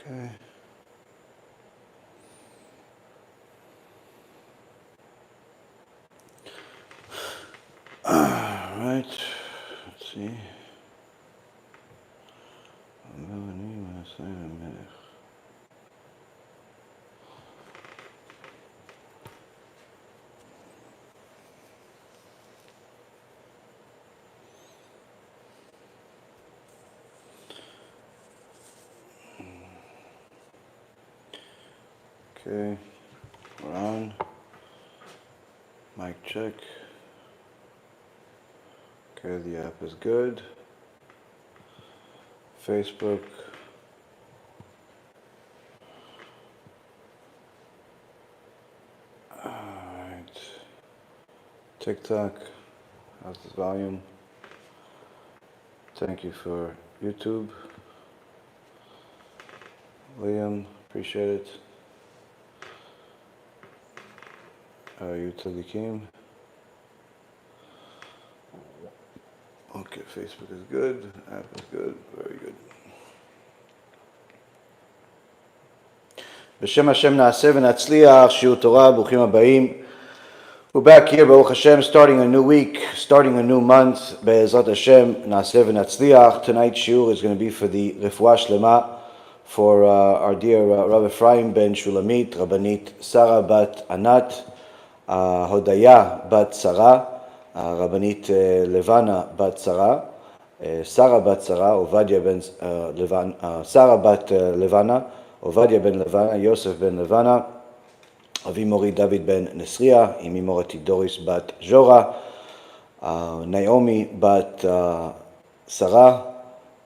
Okay. All right. Let's see. Okay, we're on. Mic check. Okay, the app is good. Facebook. Alright. TikTok. How's the volume? Thank you for YouTube. Liam, appreciate it. You tzadikim. Okay, Facebook is good. App is good. Very good. B'Shem HaShem na'aseh v'natzliach, shiur Torah, bruchim habayim. We're back here, Baruch Hashem, starting a new week, starting a new month. BeEzrat HaShem na'aseh v'natzliach. Tonight's shiur is going to be for the refuah shlema for our dear Rabbi Ephraim ben Shulamit, Rabbanit Sarah bat Anat, Hodaya bat Sarah, Rabbanit Levana bat Sarah, Sarah bat Sarah, Ovadia ben Levana, Sarah bat Levana, Ovadia ben Levana, Yosef ben Levana, Avi Mori David ben Nesria, Imi Morati Doris bat Jora, Naomi bat Sarah,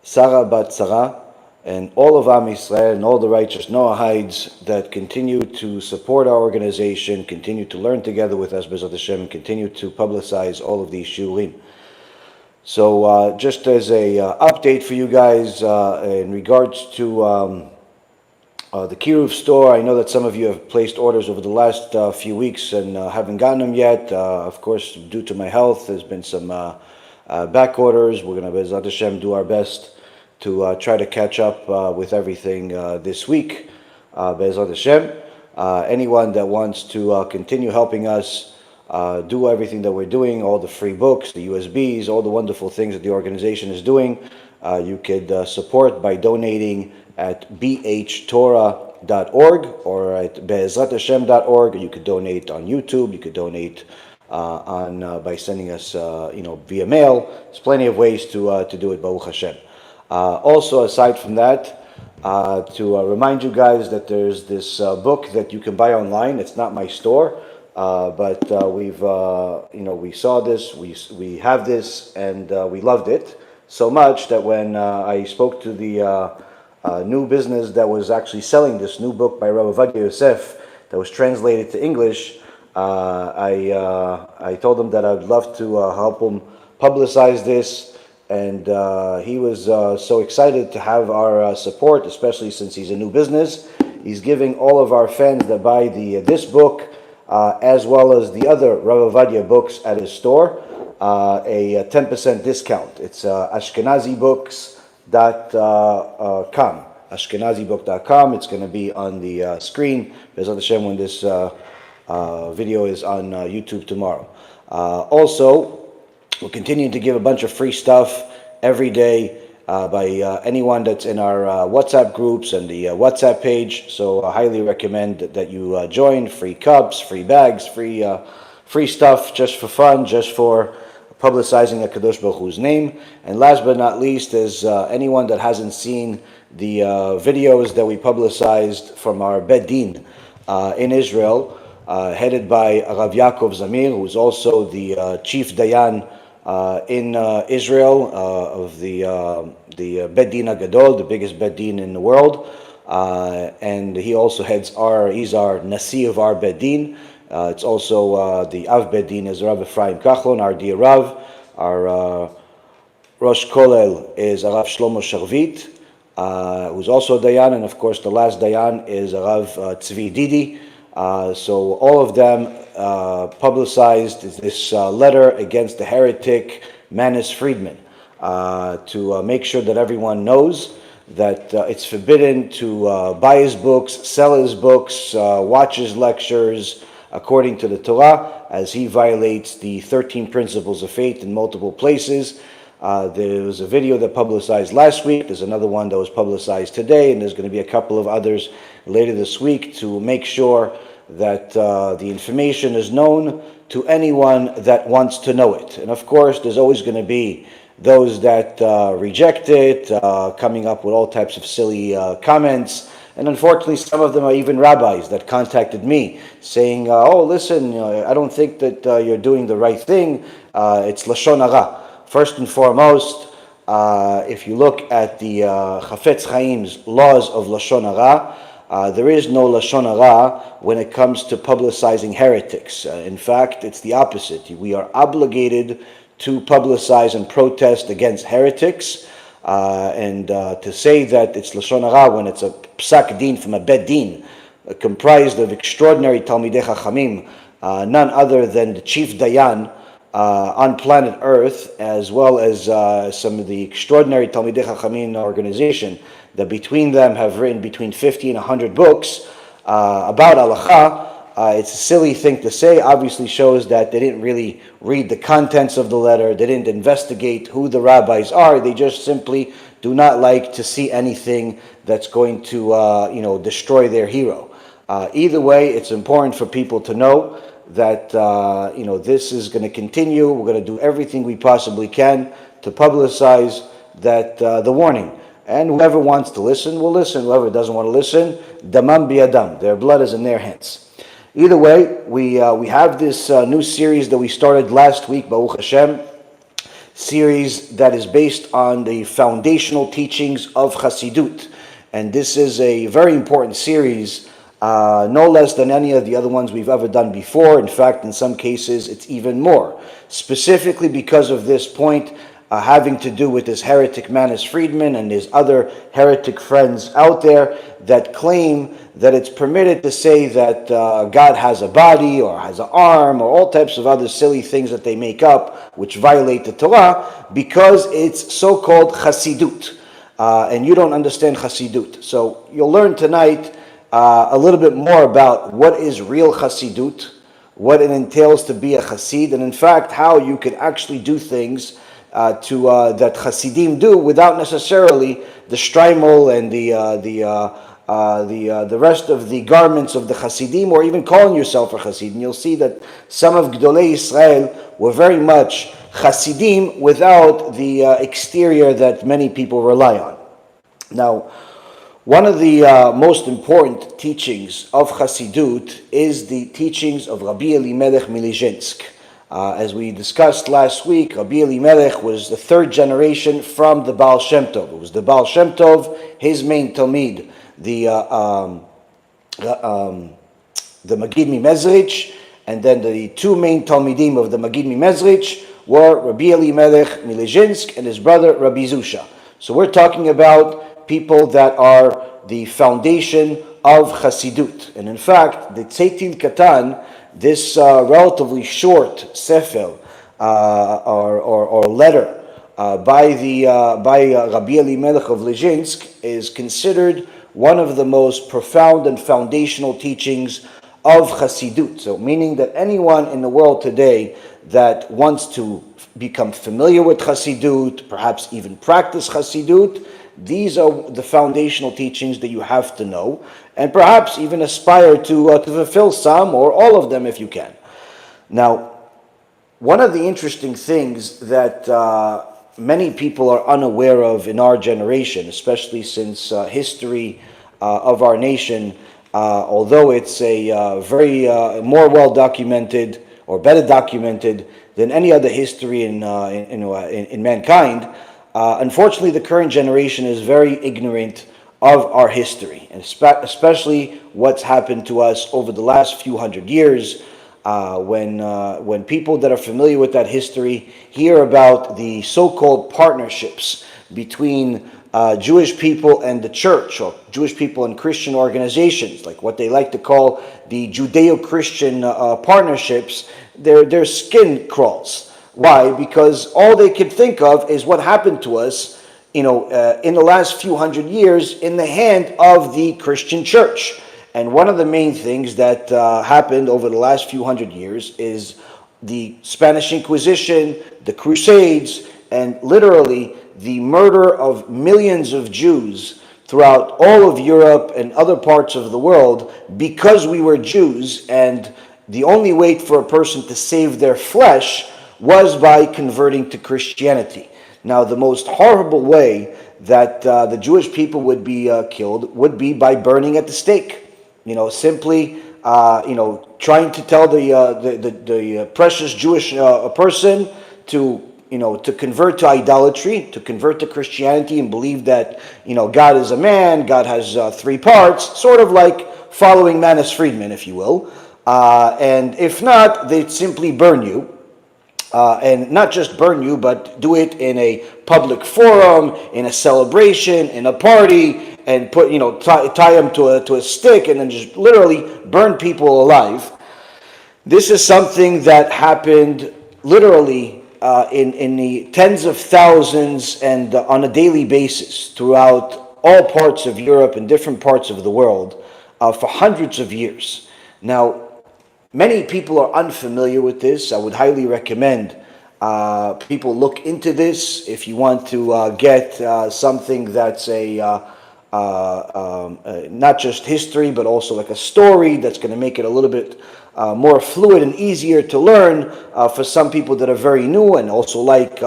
Sarah bat Sarah, and all of Am Yisrael and all the righteous Noahides that continue to support our organization, continue to learn together with us, BeEzrat HaShem, and continue to publicize all of these shiurim. So just as a update for you guys in regards to the Kiruv store, I know that some of you have placed orders over the last few weeks and haven't gotten them yet. Of course, due to my health, there's been some back orders. We're going to, BeEzrat HaShem, do our best to try to catch up with everything this week, BeEzrat HaShem. Anyone that wants to continue helping us do everything that we're doing, all the free books, the USBs, all the wonderful things that the organization is doing, you could support by donating at bhtorah.org or at beezrathashem.org. You could donate on YouTube. You could donate by sending us, via mail. There's plenty of ways to do it, Baruch Hashem. Also, aside from that, to remind you guys that there's this book that you can buy online. It's not my store, but we saw this, we have this, and we loved it so much that when I spoke to the new business that was actually selling this new book by Rabbi Ovadia Yosef that was translated to English, I told him that I'd love to help him publicize this. And he was so excited to have our support, especially since he's a new business. He's giving all of our fans that buy this book, as well as the other Rabbi Ovadia books at his store, a 10% discount. It's ashkenazibooks.com. ashkenazibook.com. It's going to be on the screen, BeEzrat HaShem, when this video is on YouTube tomorrow. Also, we're continuing to give a bunch of free stuff every day by anyone that's in our WhatsApp groups and the WhatsApp page. So I highly recommend that you join. Free cups, free bags, free stuff just for fun, just for publicizing a Kadosh Baruch Hu's name. And last but not least is anyone that hasn't seen the videos that we publicized from our Bet Din in Israel, headed by Rav Yaakov Zamir, who's also the chief Dayan in Israel of the Bet Din Agadol, the biggest Bet Din in the world, and he also he's our Nasi of our Bet Din. It's also the Av Bet Din is Rav Ephraim Kachlon, our dear Rav. Our Rosh Kolel is Rav Shlomo Sharvit, who's also a Dayan, and of course the last Dayan is Rav Tzvi Didi. So all of them publicized this letter against the heretic Manis Friedman to make sure that everyone knows that it's forbidden to buy his books, sell his books, watch his lectures according to the Torah, as he violates the 13 principles of faith in multiple places. There was a video that publicized last week. There's another one that was publicized today, and there's going to be a couple of others later this week to make sure that the information is known to anyone that wants to know it. And of course, there's always going to be those that reject it, coming up with all types of silly comments. And unfortunately, some of them are even rabbis that contacted me saying, oh, listen, I don't think that you're doing the right thing. It's Lashon Hara. First and foremost, if you look at the Chafetz Chaim's laws of Lashon Hara, there is no Lashon Hara when it comes to publicizing heretics. In fact, it's the opposite. We are obligated to publicize and protest against heretics, and to say that it's Lashon Hara when it's a psak din from a bet din, comprised of extraordinary Talmidei Chachamim, none other than the chief Dayan on planet Earth, as well as some of the extraordinary Talmidei Chachamim organization that between them have written between 50 and 100 books about halacha. It's a silly thing to say. Obviously shows that they didn't really read the contents of the letter. They didn't investigate who the rabbis are. They just simply do not like to see anything that's going to destroy their hero. Either way, it's important for people to know that this is going to continue. We're going to do everything we possibly can to publicize that the warning. And whoever wants to listen will listen. Whoever doesn't want to listen, damam biadam. Their blood is in their hands. Either way, we have this new series that we started last week, Baruch Hashem, series that is based on the foundational teachings of Chassidut. And this is a very important series, no less than any of the other ones we've ever done before. In fact, in some cases, it's even more. Specifically because of this point having to do with this heretic Manis Friedman and his other heretic friends out there that claim that it's permitted to say that God has a body or has an arm or all types of other silly things that they make up which violate the Torah because it's so-called Chassidut. And you don't understand Chassidut. So you'll learn tonight a little bit more about what is real Chassidut, what it entails to be a Chassid, and in fact how you can actually do things that Chassidim do without necessarily the shtreimel and the rest of the garments of the Chassidim, or even calling yourself a Chassid. And you'll see that some of Gdolei Israel were very much Chassidim without the exterior that many people rely on. Now, one of the most important teachings of Chassidut is the teachings of Rabbi Elimelech of Lizhensk. As we discussed last week, Rabbi Elimelech was the third generation from the Baal Shem Tov. It was the Baal Shem Tov, his main Talmid, the Magid Mimezrich, and then the two main Talmidim of the Magid Mimezrich were Rabbi Elimelech of Lizhensk and his brother Rabbi Zusha. So we're talking about people that are the foundation of Chassidut. And in fact, the Tzetel Katan, this relatively short sefer or letter by Rabbi Elimelech of Lizhensk is considered one of the most profound and foundational teachings of Chassidut. So meaning that anyone in the world today that wants to become familiar with Chassidut, perhaps even practice Chassidut, these are the foundational teachings that you have to know, and perhaps even aspire to fulfill some or all of them if you can. Now, one of the interesting things that many people are unaware of in our generation, especially since history of our nation, although it's a very more well documented or better documented than any other history in mankind, unfortunately the current generation is very ignorant of our history, and especially what's happened to us over the last few hundred years. When people that are familiar with that history hear about the so-called partnerships between Jewish people and the church, or Jewish people and Christian organizations, like what they like to call the Judeo-Christian partnerships, their skin crawls. Why? Because all they can think of is what happened to us in the last few hundred years in the hand of the Christian church. And one of the main things that happened over the last few hundred years is the Spanish Inquisition, the Crusades, and literally the murder of millions of Jews throughout all of Europe and other parts of the world because we were Jews, and the only way for a person to save their flesh was by converting to Christianity. Now, the most horrible way that the Jewish people would be killed would be by burning at the stake. Simply, trying to tell the precious Jewish person to convert to idolatry, to convert to Christianity and believe that, God is a man, God has three parts, sort of like following Manis Friedman, if you will. And if not, they'd simply burn you. And not just burn you, but do it in a public forum, in a celebration, in a party, and put, tie them to a stick and then just literally burn people alive. This is something that happened literally in the tens of thousands and on a daily basis throughout all parts of Europe and different parts of the world for hundreds of years. Now, many people are unfamiliar with this. I would highly recommend people look into this if you want to get something that's not just history, but also like a story that's going to make it a little bit more fluid and easier to learn for some people that are very new and also like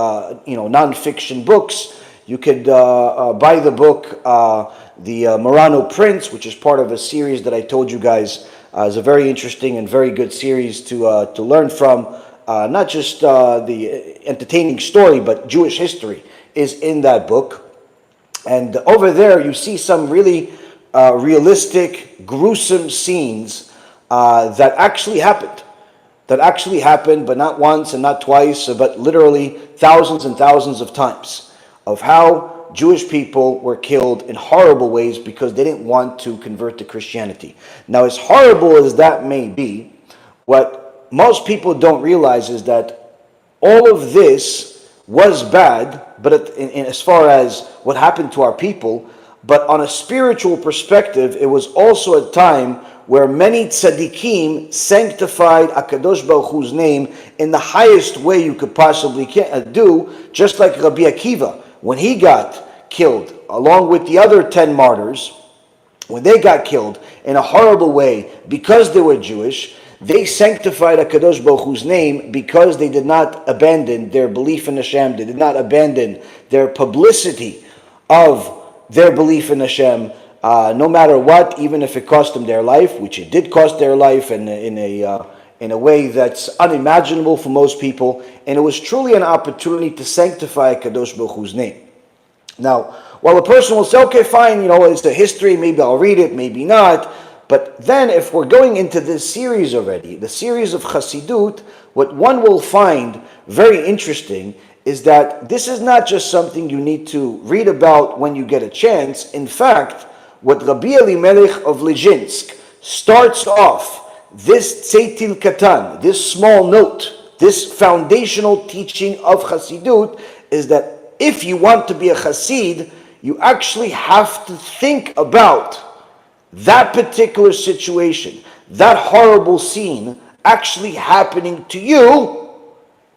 non-fiction books. You could buy the book, The Murano Prince, which is part of a series that I told you guys is a very interesting and very good series to learn from. Not just the entertaining story, but Jewish history is in that book. And over there you see some really realistic, gruesome scenes that actually happened. But not once and not twice, but literally thousands and thousands of times, of how Jewish people were killed in horrible ways because they didn't want to convert to Christianity. Now, as horrible as that may be, what most people don't realize is that all of this was bad, but as far as what happened to our people, but on a spiritual perspective, it was also a time where many tzadikim sanctified HaKadosh Baruch Hu's name in the highest way you could possibly do, just like Rabbi Akiva, when he got killed, along with the other 10 martyrs, when they got killed in a horrible way because they were Jewish, they sanctified HaKadosh Baruch Hu's name because they did not abandon their belief in HaShem, they did not abandon their publicity of their belief in HaShem, no matter what, even if it cost them their life, which it did cost their life in a way that's unimaginable for most people, and it was truly an opportunity to sanctify HaKadosh Baruch Hu's name. Now, while a person will say, okay, fine, it's the history, maybe I'll read it, maybe not, but then if we're going into this series already, the series of Chassidut, what one will find very interesting is that this is not just something you need to read about when you get a chance. In fact, what Rabbi Elimelech of Lizhensk starts off this Tzetel Katan, this small note, this foundational teaching of Chassidut, is that if you want to be a Chassid, you actually have to think about that particular situation, that horrible scene actually happening to you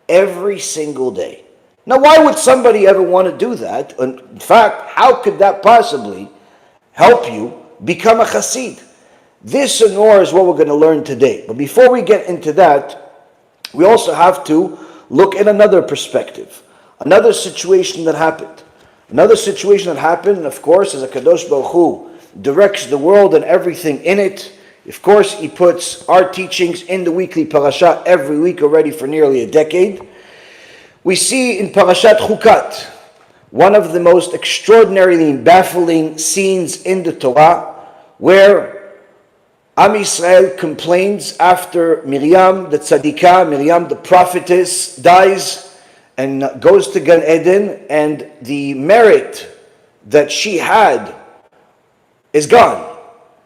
every single day. Now, why would somebody ever want to do that? In fact, how could that possibly help you become a Chassid? This and more is what we're going to learn today. But before we get into that, we also have to look at another perspective, another situation that happened. Another situation that happened, and of course, as a Kadosh Baruch Hu directs the world and everything in it. Of course, he puts our teachings in the weekly parasha every week already for nearly a decade. We see in Parashat Chukat one of the most extraordinarily baffling scenes in the Torah, where Am Yisrael complains after Miriam, the tzadikah, Miriam, the prophetess, dies and goes to Gan Eden, and the merit that she had is gone.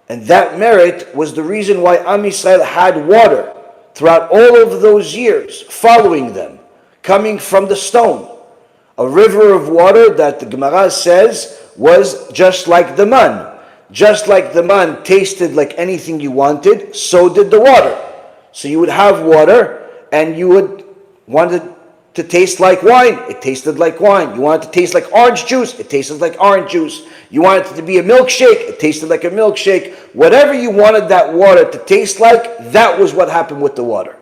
And that merit was the reason why Am Yisrael had water throughout all of those years, following them, coming from the stone. A river of water that the Gemara says was just like the man. Just like the man tasted like anything you wanted, so did the water. So you would have water and you would want it to taste like wine. It tasted like wine. You want it to taste like orange juice. It tasted like orange juice. You want it to be a milkshake. It tasted like a milkshake. Whatever you wanted that water to taste like, that was what happened with the water.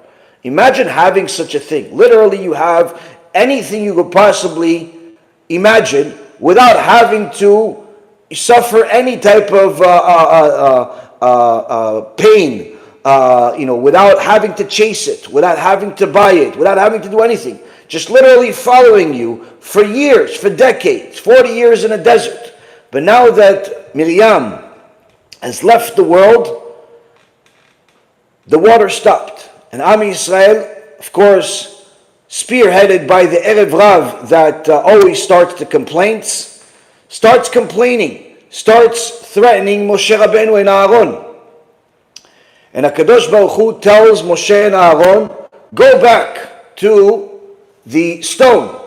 Imagine having such a thing. Literally, you have anything you could possibly imagine without having to suffer any type of pain, without having to chase it, without having to buy it, without having to do anything. Just literally following you for years, for decades, 40 years in a desert. But now that Miriam has left the world, the water stopped. And Am Yisrael, of course, spearheaded by the Erev Rav that always starts the complaints, starts complaining, starts threatening Moshe Rabbeinu and Aaron. And HaKadosh Baruch Hu tells Moshe and Aaron, go back to the stone.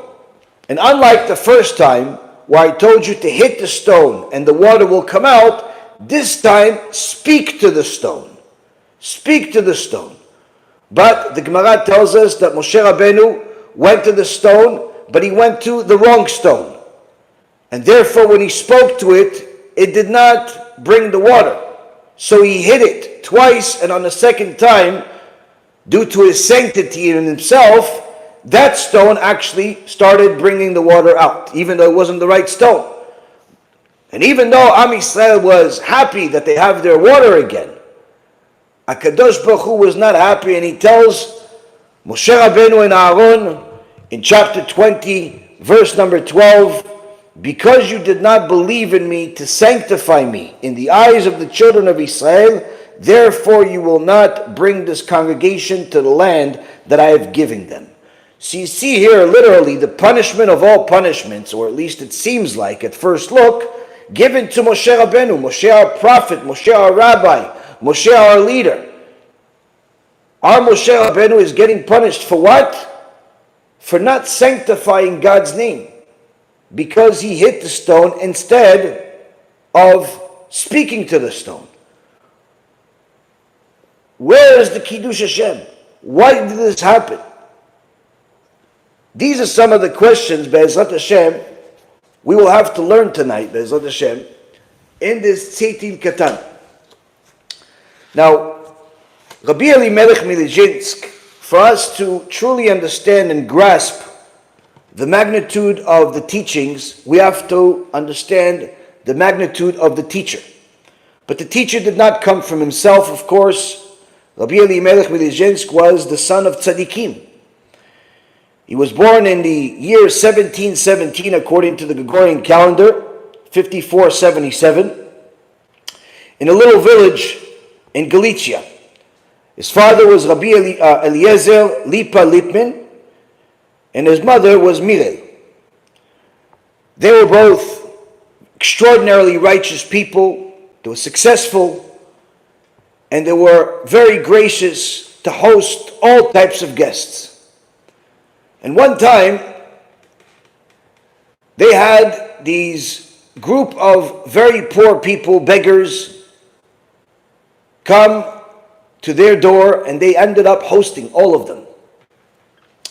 And unlike the first time, where I told you to hit the stone and the water will come out, this time speak to the stone. Speak to the stone. But the Gemara tells us that Moshe Rabbeinu went to the stone, but he went to the wrong stone. And therefore when he spoke to it, it did not bring the water. So he hit it twice, and on the second time, due to his sanctity in himself, that stone actually started bringing the water out, even though it wasn't the right stone. And even though Am Yisrael was happy that they have their water again, HaKadosh Baruch Hu was not happy, and he tells Moshe Rabbeinu and Aaron in chapter 20, verse number 12, because you did not believe in me to sanctify me in the eyes of the children of Israel, therefore you will not bring this congregation to the land that I have given them. So you see here literally the punishment of all punishments, or at least it seems like at first look, given to Moshe Rabbeinu, Moshe our prophet, Moshe our rabbi, Moshe our leader. Our Moshe Rabbeinu is getting punished for what? For not sanctifying God's name. Because he hit the stone instead of speaking to the stone. Where is the Kedusha HaShem? Why did this happen? These are some of the questions, BeEzrat Hashem, we will have to learn tonight, BeEzrat Hashem, in this Tzetel Katan. Now, Rabbi Elimelech of Lizhensk, for us to truly understand and grasp the magnitude of the teachings, we have to understand the magnitude of the teacher. But the teacher did not come from himself, of course. Rabbi Elimelech of Lizhensk was the son of tzadikim. He was born in the year 1717 according to the Gregorian calendar, 5477, in a little village in Galicia. His father was Rabbi Eliezer Lipa Lipman, and his mother was Mirel. They were both extraordinarily righteous people. They were successful, and they were very gracious to host all types of guests. And one time, they had these group of very poor people, beggars, come to their door, and they ended up hosting all of them.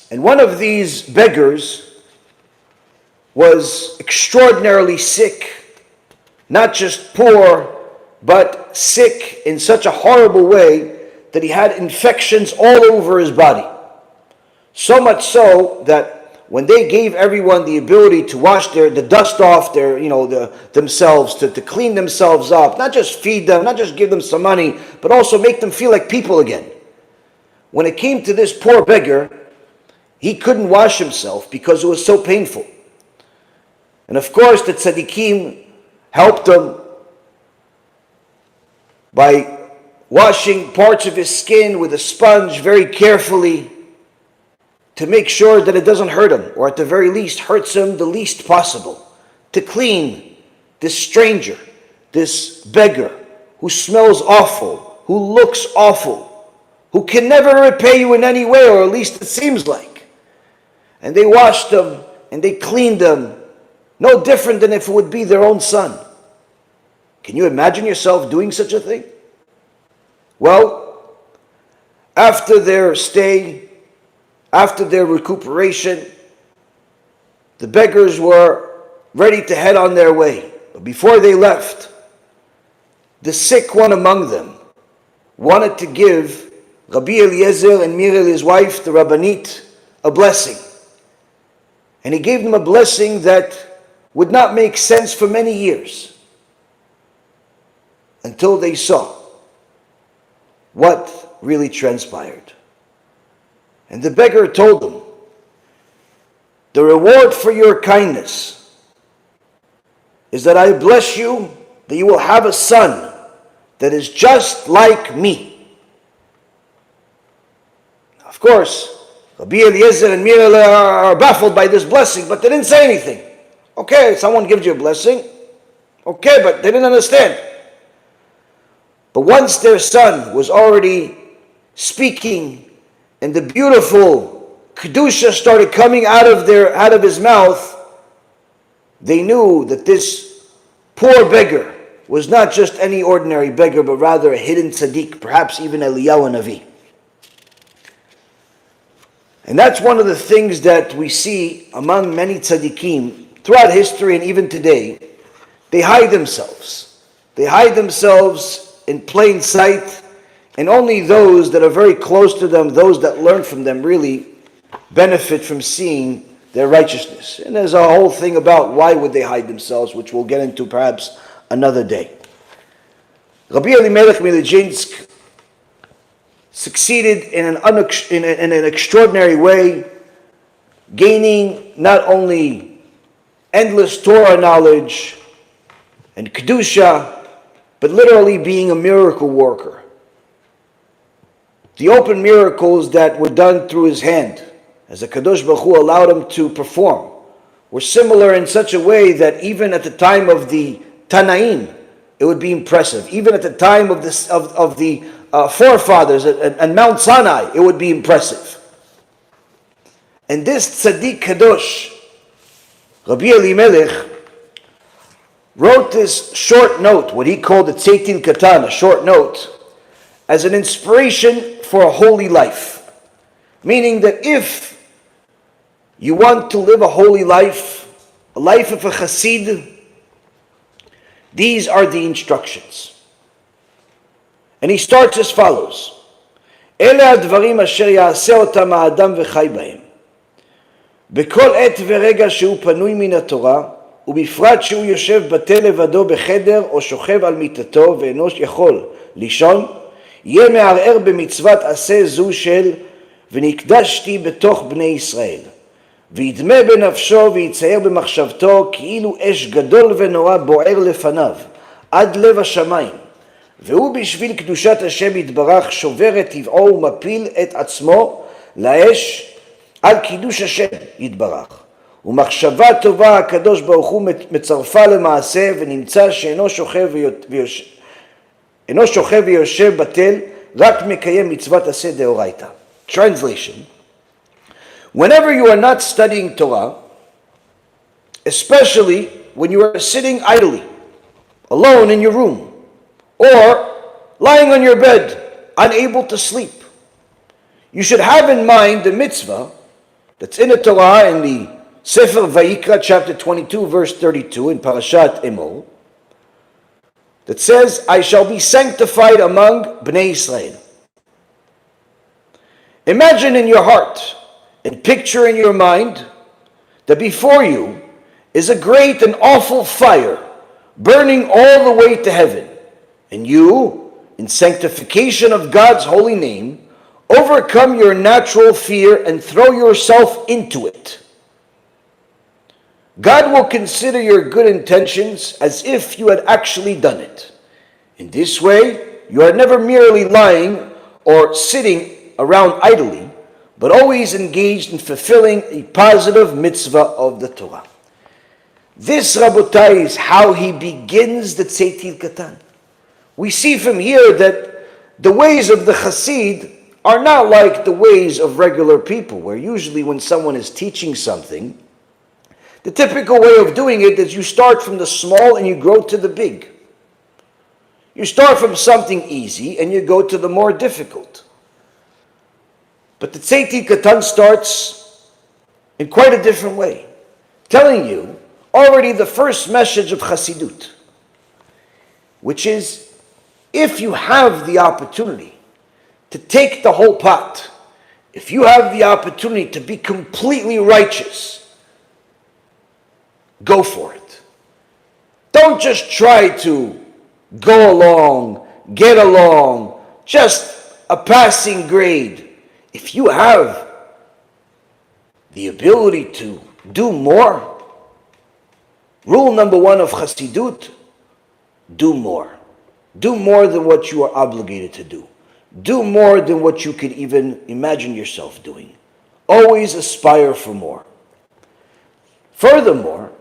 And one of these beggars was extraordinarily sick, not just poor, but sick in such a horrible way that he had infections all over his body. So much so that when they gave everyone the ability to wash the dust off themselves, to clean themselves up, not just feed them, not just give them some money, but also make them feel like people again. When it came to this poor beggar, he couldn't wash himself because it was so painful. And of course, the tzadikim helped him by washing parts of his skin with a sponge very carefully to make sure that it doesn't hurt him, or at the very least hurts him the least possible. To clean this stranger, this beggar who smells awful, who looks awful, who can never repay you in any way, or at least it seems like. And they washed him, and they cleaned them, no different than if it would be their own son. Can you imagine yourself doing such a thing? Well, after their stay, after their recuperation, the beggars were ready to head on their way. But before they left, the sick one among them wanted to give Rabbi Eliezer and Miriel, his wife, the rabbinit, a blessing. And he gave them a blessing that would not make sense for many years, until they saw what really transpired. And the beggar told them, the reward for your kindness is that I bless you, that you will have a son that is just like me. Of course, Rabbi Eliezer and Miriel are baffled by this blessing, but they didn't say anything. Okay, someone gives you a blessing. Okay, but they didn't understand. But once their son was already speaking and the beautiful Kedusha started coming out of his mouth, they knew that this poor beggar was not just any ordinary beggar, but rather a hidden tzaddik, perhaps even Eliyahu Navi. And that's one of the things that we see among many tzaddikim throughout history and even today. They hide themselves. They hide themselves in plain sight, and only those that are very close to them, those that learn from them, really benefit from seeing their righteousness. And there's a whole thing about why would they hide themselves, which we'll get into perhaps another day. Rabbi Elimelech of Lizhensk succeeded in an extraordinary way, gaining not only endless Torah knowledge and Kedusha, but literally being a miracle worker. The open miracles that were done through his hand, as the Kadosh Baruch Hu allowed him to perform, were similar in such a way that even at the time of the Tanaim, it would be impressive. Even at the time of the forefathers at Mount Sinai, it would be impressive. And this tzaddik kadosh, Rabbi Elimelech, wrote this short note, what he called the Tzetel Katan, a short note, as an inspiration for a holy life. Meaning that if you want to live a holy life, a life of a Chassid, these are the instructions. And he starts as follows: Ele הדברים אשר יעשה אותם האדם וחי בהם. בכל עת ורגע שהוא פנוי מן התורה, ובפרט שהוא יושב בטל לבדו בחדר או שוכב על מיטתו ואינו יכול לישון, יהיה מערער במצוות עשה זו של ונקדשתי בתוך בני ישראל. וידמה בנפשו ויצייר במחשבתו כאילו אש גדול ונורא בוער לפניו עד לב השמיים, והוא בשביל קדושת השם יתברך שובר את טבעו ומפיל את עצמו לאש על קידוש השם יתברך. ומחשבה טובה הקדוש ברוך הוא מצרפה למעשה, ונמצא שאינו שוכב ויושב בטל, רק מקיים מצוות עשה דאורייתא. Translation: whenever you are not studying Torah, especially when you are sitting idly, alone in your room, or lying on your bed, unable to sleep, you should have in mind the mitzvah that's in the Torah in the Sefer Vayikra, chapter 22, verse 32, in Parashat Emor, that says, I shall be sanctified among Bnei Israel. Imagine in your heart and picture in your mind that before you is a great and awful fire burning all the way to heaven, and you, in sanctification of God's holy name, overcome your natural fear and throw yourself into it. God will consider your good intentions as if you had actually done it. In this way, you are never merely lying or sitting around idly, but always engaged in fulfilling a positive mitzvah of the Torah. This, Rabotai, is how he begins the Tzetel Katan. We see from here that the ways of the Chassid are not like the ways of regular people, where usually when someone is teaching something, The typical way of doing it is you start from the small and you grow to the big. You start from something easy and you go to the more difficult. But the Tzetel Katan starts in quite a different way, telling you already the first message of Chassidut, which is, if you have the opportunity to take the whole pot, if you have the opportunity to be completely righteous, go for it. Don't just try to go along, get along, just a passing grade. If you have the ability to do more, rule number one of Chassidut, do more. Do more than what you are obligated to do. Do more than what you could even imagine yourself doing. Always aspire for more. Furthermore,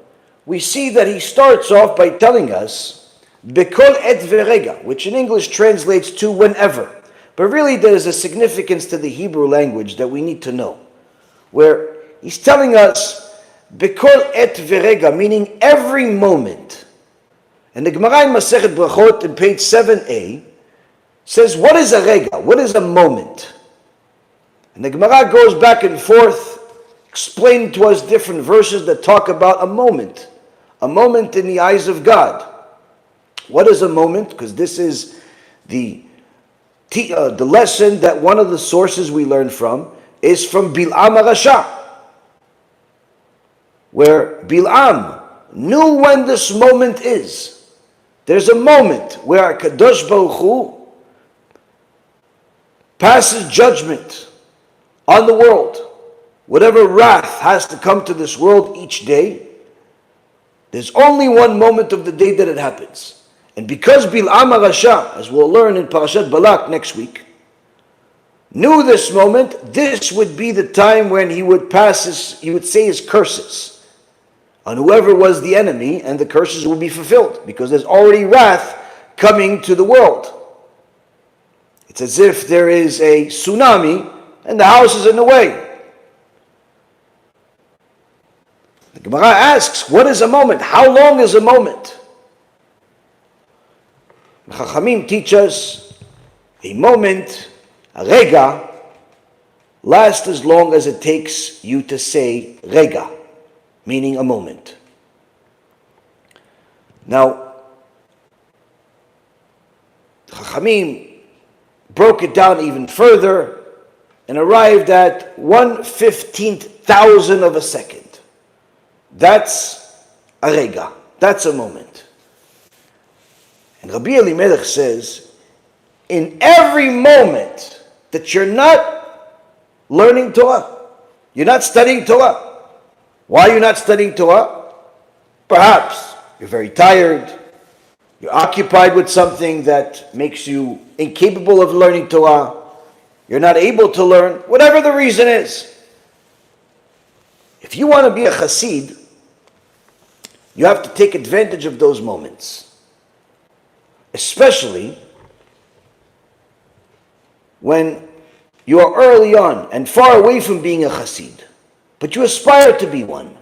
we see that he starts off by telling us Bekol et verega, which in English translates to whenever. But really there is a significance to the Hebrew language that we need to know, where he's telling us Bekol et verega, meaning every moment. And the Gemara in Masechet Brachot in page 7a says, what is a rega? What is a moment? And the Gemara goes back and forth, explaining to us different verses that talk about a moment in the eyes of God. What is a moment? Because this is the lesson that one of the sources we learn from is from Bil'am HaRasha, where Bil'am knew when this moment is. There's a moment where Kadosh Baruch Hu passes judgment on the world. Whatever wrath has to come to this world each day, there's only one moment of the day that it happens. And because Bil'am HaRasha, as we'll learn in Parashat Balak next week, knew this moment, this would be the time when he would say his curses on whoever was the enemy, and the curses will be fulfilled, because there's already wrath coming to the world. It's as if there is a tsunami and the house is in the way. The Gemara asks, what is a moment? How long is a moment? The Chachamim teach us a moment, a rega, lasts as long as it takes you to say rega, meaning a moment. Now, Chachamim broke it down even further and arrived at 1/15,000 of a second. That's a rega, that's a moment. And Rabbi Elimelech says, in every moment that you're not learning Torah, you're not studying Torah. Why are you not studying Torah? Perhaps you're very tired, you're occupied with something that makes you incapable of learning Torah, you're not able to learn, whatever the reason is. If you want to be a Chassid, you have to take advantage of those moments. Especially when you are early on and far away from being a Chassid, but you aspire to be one.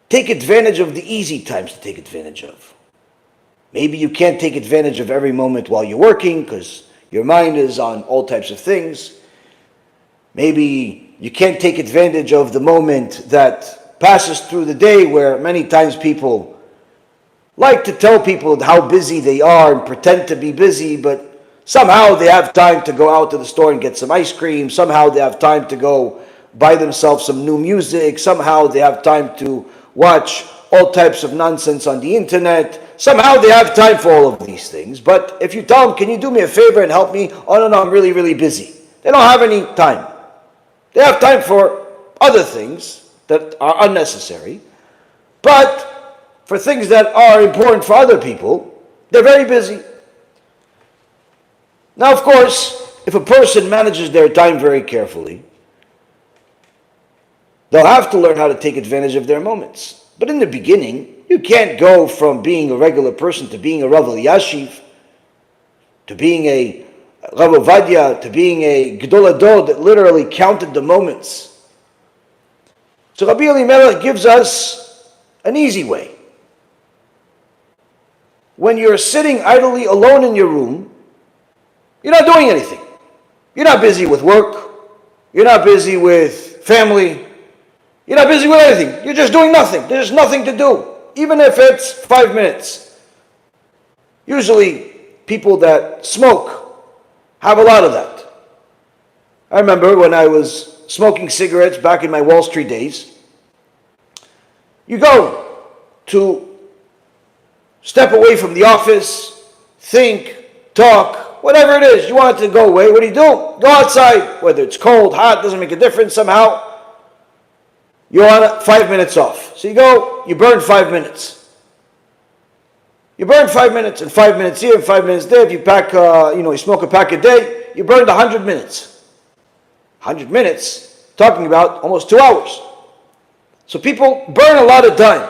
Take advantage of the easy times to take advantage of. Maybe you can't take advantage of every moment while you're working because your mind is on all types of things. Maybe you can't take advantage of the moment that passes through the day, where many times people like to tell people how busy they are and pretend to be busy, but somehow they have time to go out to the store and get some ice cream. Somehow they have time to go buy themselves some new music. Somehow they have time to watch all types of nonsense on the internet. Somehow they have time for all of these things. But if you tell them, can you do me a favor and help me? Oh, no, I'm really, really busy. They don't have any time. They have time for other things that are unnecessary. But for things that are important for other people, they're very busy. Now, of course, if a person manages their time very carefully, they'll have to learn how to take advantage of their moments. But in the beginning, you can't go from being a regular person to being a Rav Yashiv, to being a Rav Ovadia, to being a Gedol Ador that literally counted the moments. So Rabbi Elimelech gives us an easy way. When you're sitting idly alone in your room, you're not doing anything. You're not busy with work. You're not busy with family. You're not busy with anything. You're just doing nothing. There's nothing to do, even if it's 5 minutes. Usually, people that smoke have a lot of that. I remember when I was smoking cigarettes back in my Wall Street days, you go to step away from the office, think, talk, whatever it is, you want it to go away. What do? Go outside, whether it's cold, hot, doesn't make a difference somehow. You're on 5 minutes off. So you go, you burn 5 minutes. You burn 5 minutes, and 5 minutes here, and 5 minutes there. If you pack, you smoke a pack a day, you burned 100 minutes. 100 minutes, talking about almost 2 hours. So people burn a lot of time.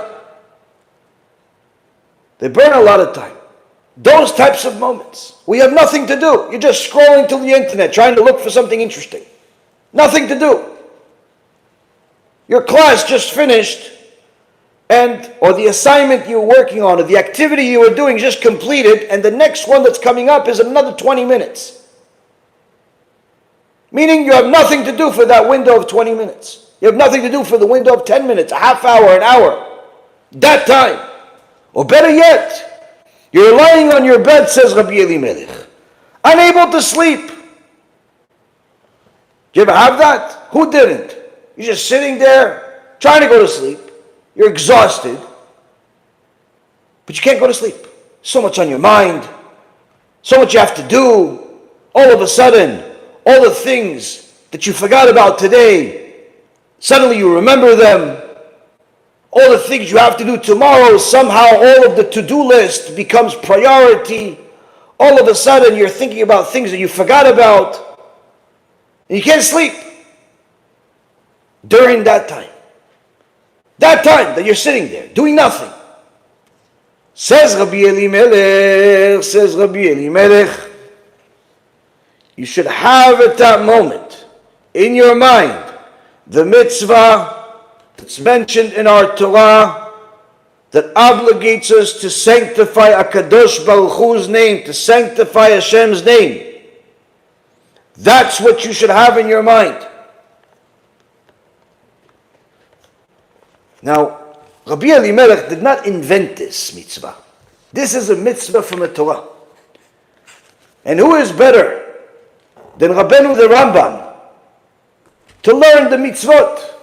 They burn a lot of time. Those types of moments. We have nothing to do. You're just scrolling to the internet, trying to look for something interesting. Nothing to do. Your class just finished, or the assignment you were working on, or the activity you were doing just completed, and the next one that's coming up is another 20 minutes. Meaning you have nothing to do for that window of 20 minutes. You have nothing to do for the window of 10 minutes, a half hour, an hour. That time. Or better yet, you're lying on your bed, says Rabbi Elimelech, unable to sleep. Do you ever have that? Who didn't? You're just sitting there, trying to go to sleep. You're exhausted, but you can't go to sleep. So much on your mind, so much you have to do. All of a sudden, all the things that you forgot about today, suddenly you remember them. All the things you have to do tomorrow, somehow all of the to-do list becomes priority. All of a sudden you're thinking about things that you forgot about, and you can't sleep during that time. That time that you're sitting there, doing nothing. Says Rabbi Elimelech, you should have at that moment in your mind the mitzvah that's mentioned in our Torah that obligates us to sanctify HaKadosh Baruch Hu's name, to sanctify Hashem's name. That's what you should have in your mind. Now, Rabbi Elimelech did not invent this mitzvah. This is a mitzvah from the Torah. And who is better than Rabbeinu the Rambam to learn the mitzvot?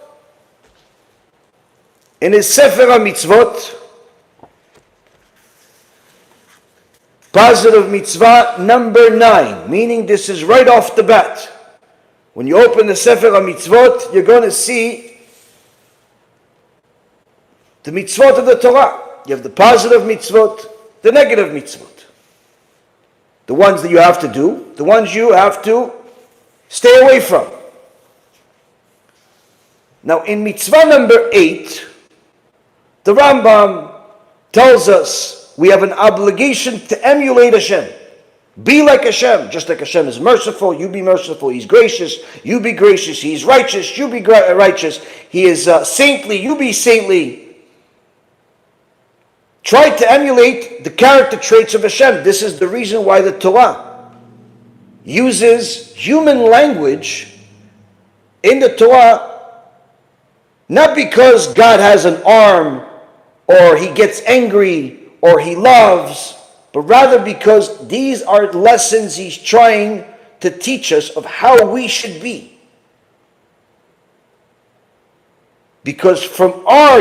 In his Sefer HaMitzvot, positive mitzvah number 9, meaning this is right off the bat. When you open the Sefer HaMitzvot, you're going to see the mitzvot of the Torah. You have the positive mitzvot, the negative mitzvot. The ones that you have to do, the ones you have to stay away from. Now in mitzvah number 8, the Rambam tells us we have an obligation to emulate Hashem. Be like Hashem. Just like Hashem is merciful, you be merciful. He's gracious, you be gracious. He's righteous, you be righteous. He is saintly, you be saintly. Try to emulate the character traits of Hashem. This is the reason why the Torah uses human language in the Torah, not because God has an arm, or he gets angry, or he loves, but rather because these are lessons he's trying to teach us of how we should be. Because from our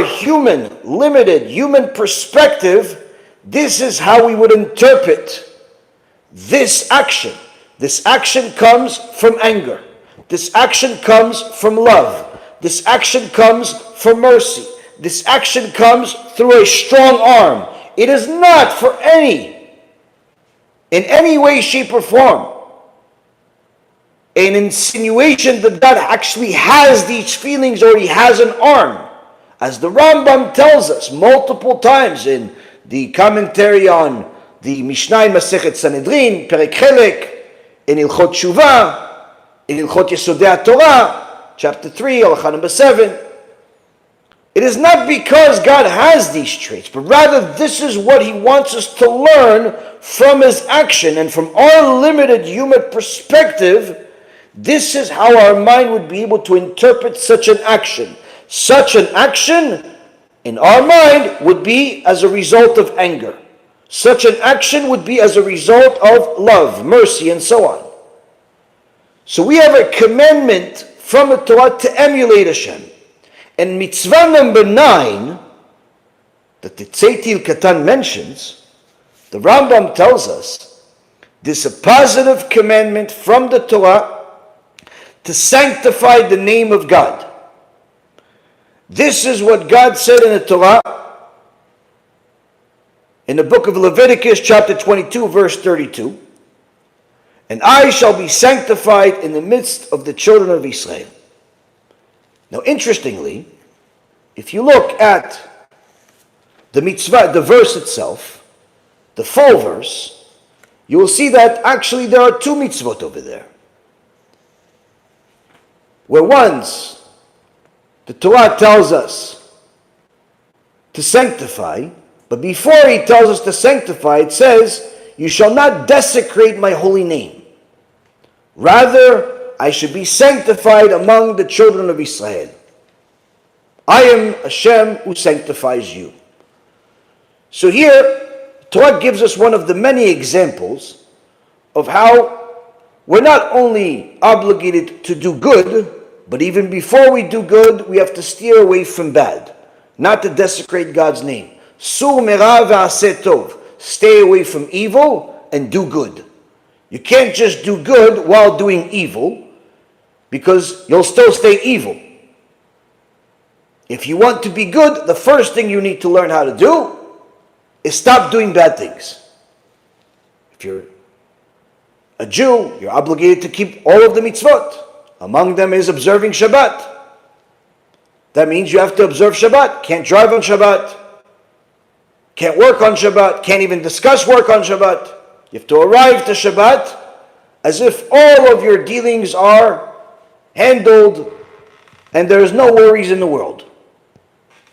limited human perspective, this is how we would interpret this action. This action comes from anger. This action comes from love. This action comes from mercy. This action comes through a strong arm. It is not in any way, shape, or form, an insinuation that God actually has these feelings or he has an arm. As the Rambam tells us multiple times in the commentary on the Mishnah in Masechet Sanhedrin, Perek Chelek, in Ilchot Shuvah, in Ilchot Yesodei Torah, chapter 3, Halacha number 7, it is not because God has these traits, but rather this is what He wants us to learn from His action. And from our limited human perspective, this is how our mind would be able to interpret such an action. Such an action, in our mind, would be as a result of anger. Such an action would be as a result of love, mercy, and so on. So we have a commandment from the Torah to emulate Hashem. And mitzvah number 9, that the Tzetel Katan mentions, the Rambam tells us, this is a positive commandment from the Torah to sanctify the name of God. This is what God said in the Torah, in the book of Leviticus, chapter 22, verse 32. And I shall be sanctified in the midst of the children of Israel. Now, interestingly, if you look at the mitzvah, the verse itself, the full verse, you will see that actually there are 2 mitzvot over there. Where once the Torah tells us to sanctify, but before He tells us to sanctify, it says, you shall not desecrate my holy name. Rather, I should be sanctified among the children of Israel. I am HaShem who sanctifies you. So here, Torah gives us one of the many examples of how we're not only obligated to do good, but even before we do good, we have to steer away from bad, not to desecrate God's name. Sur mera v'aseh tov. Stay away from evil and do good. You can't just do good while doing evil, because you'll still stay evil. If you want to be good, the first thing you need to learn how to do is stop doing bad things. If you're a Jew, you're obligated to keep all of the mitzvot. Among them is observing Shabbat. That means you have to observe Shabbat. Can't drive on Shabbat. Can't work on Shabbat. Can't even discuss work on Shabbat. You have to arrive to Shabbat as if all of your dealings are handled and there is no worries in the world.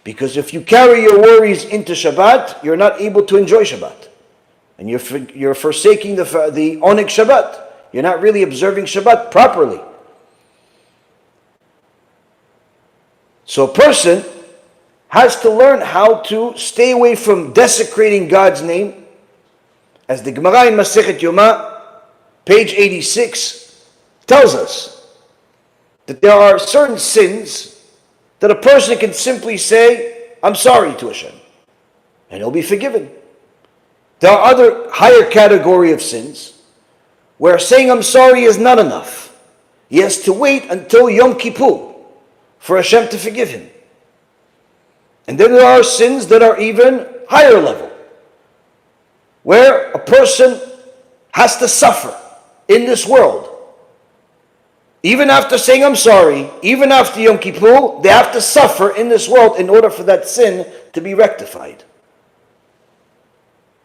Because if you carry your worries into Shabbat, you're not able to enjoy Shabbat. And you're forsaking the Onik Shabbat. You're not really observing Shabbat properly. So a person has to learn how to stay away from desecrating God's name. As the Gemara in Masechet Yoma, page 86, tells us that there are certain sins that a person can simply say, I'm sorry to Hashem, and he'll be forgiven. There are other higher category of sins where saying I'm sorry is not enough. He has to wait until Yom Kippur for Hashem to forgive him. And then there are sins that are even higher level, where a person has to suffer in this world. Even after saying I'm sorry, even after Yom Kippur, they have to suffer in this world in order for that sin to be rectified.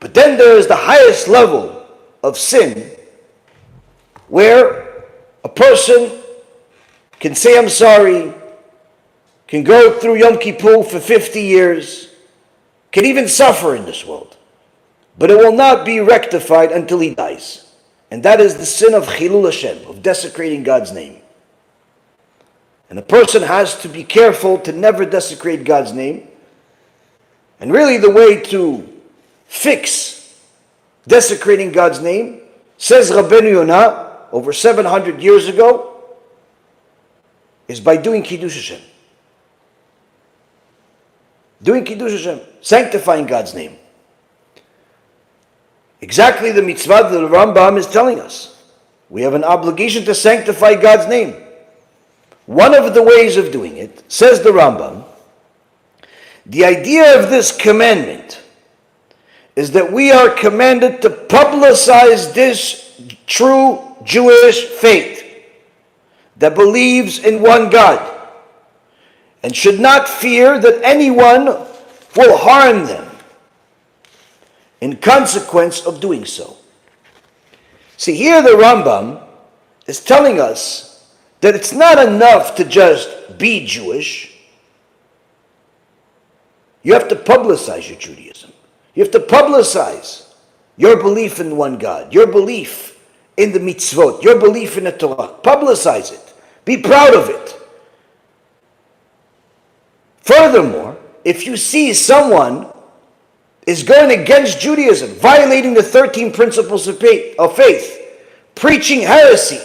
But then there is the highest level of sin, where a person can say I'm sorry, can go through Yom Kippur for 50 years, can even suffer in this world, but it will not be rectified until he dies. And that is the sin of Chilul Hashem, of desecrating God's name. And a person has to be careful to never desecrate God's name. And really the way to fix desecrating God's name, says Rabbeinu Yonah, over 700 years ago, is by doing Kedusha Hashem. Doing Kedusha Hashem, sanctifying God's name. Exactly the mitzvah that the Rambam is telling us. We have an obligation to sanctify God's name. One of the ways of doing it, says the Rambam, the idea of this commandment is that we are commanded to publicize this true Jewish faith that believes in one God and should not fear that anyone will harm them in consequence of doing so. See, here the Rambam is telling us that it's not enough to just be Jewish. You have to publicize your Judaism. You have to publicize your belief in one God, your belief in the mitzvot, your belief in the Torah. Publicize it. Be proud of it. Furthermore, if you see someone is going against Judaism, violating the 13 principles of faith, preaching heresy,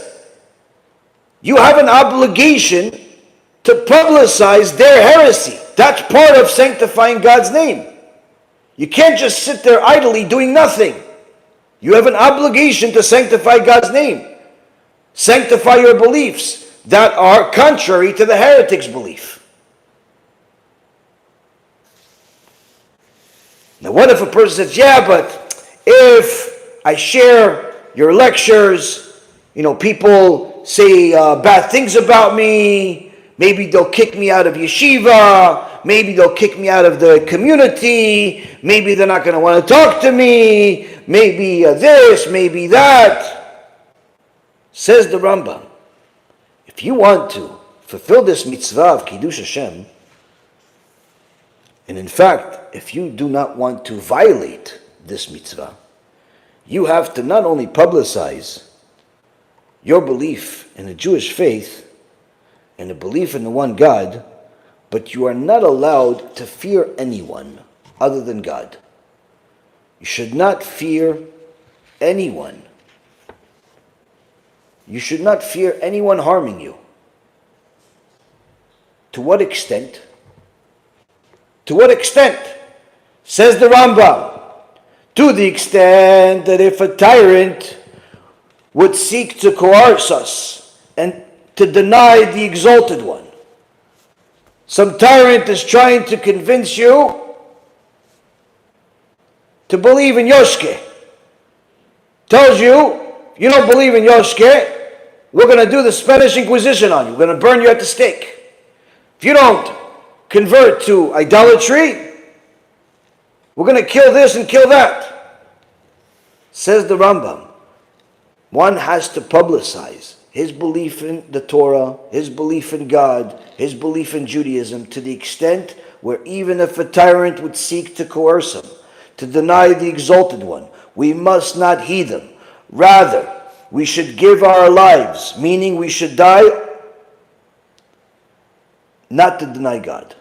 you have an obligation to publicize their heresy. That's part of sanctifying God's name. You can't just sit there idly doing nothing. You have an obligation to sanctify God's name. Sanctify your beliefs that are contrary to the heretic's belief. Now what if a person says, yeah, but if I share your lectures, people say bad things about me, maybe they'll kick me out of yeshiva, maybe they'll kick me out of the community, maybe they're not going to want to talk to me, maybe this, maybe that. Says the Rambam, if you want to fulfill this mitzvah of Kedusha HaShem, and in fact, if you do not want to violate this mitzvah, you have to not only publicize your belief in the Jewish faith and the belief in the one God, but you are not allowed to fear anyone other than God. You should not fear anyone. You should not fear anyone harming you. To what extent? To what extent? Says the Rambam, to the extent that if a tyrant would seek to coerce us and to deny the exalted one, some tyrant is trying to convince you to believe in Yoshke. Tells you, you don't believe in Yoshke, we're going to do the Spanish Inquisition on you. We're going to burn you at the stake. If you don't convert to idolatry, we're going to kill this and kill that. Says the Rambam, one has to publicize his belief in the Torah, his belief in God, his belief in Judaism, to the extent where even if a tyrant would seek to coerce him, to deny the exalted one, we must not heed him. Rather, we should give our lives, meaning we should die not to deny God.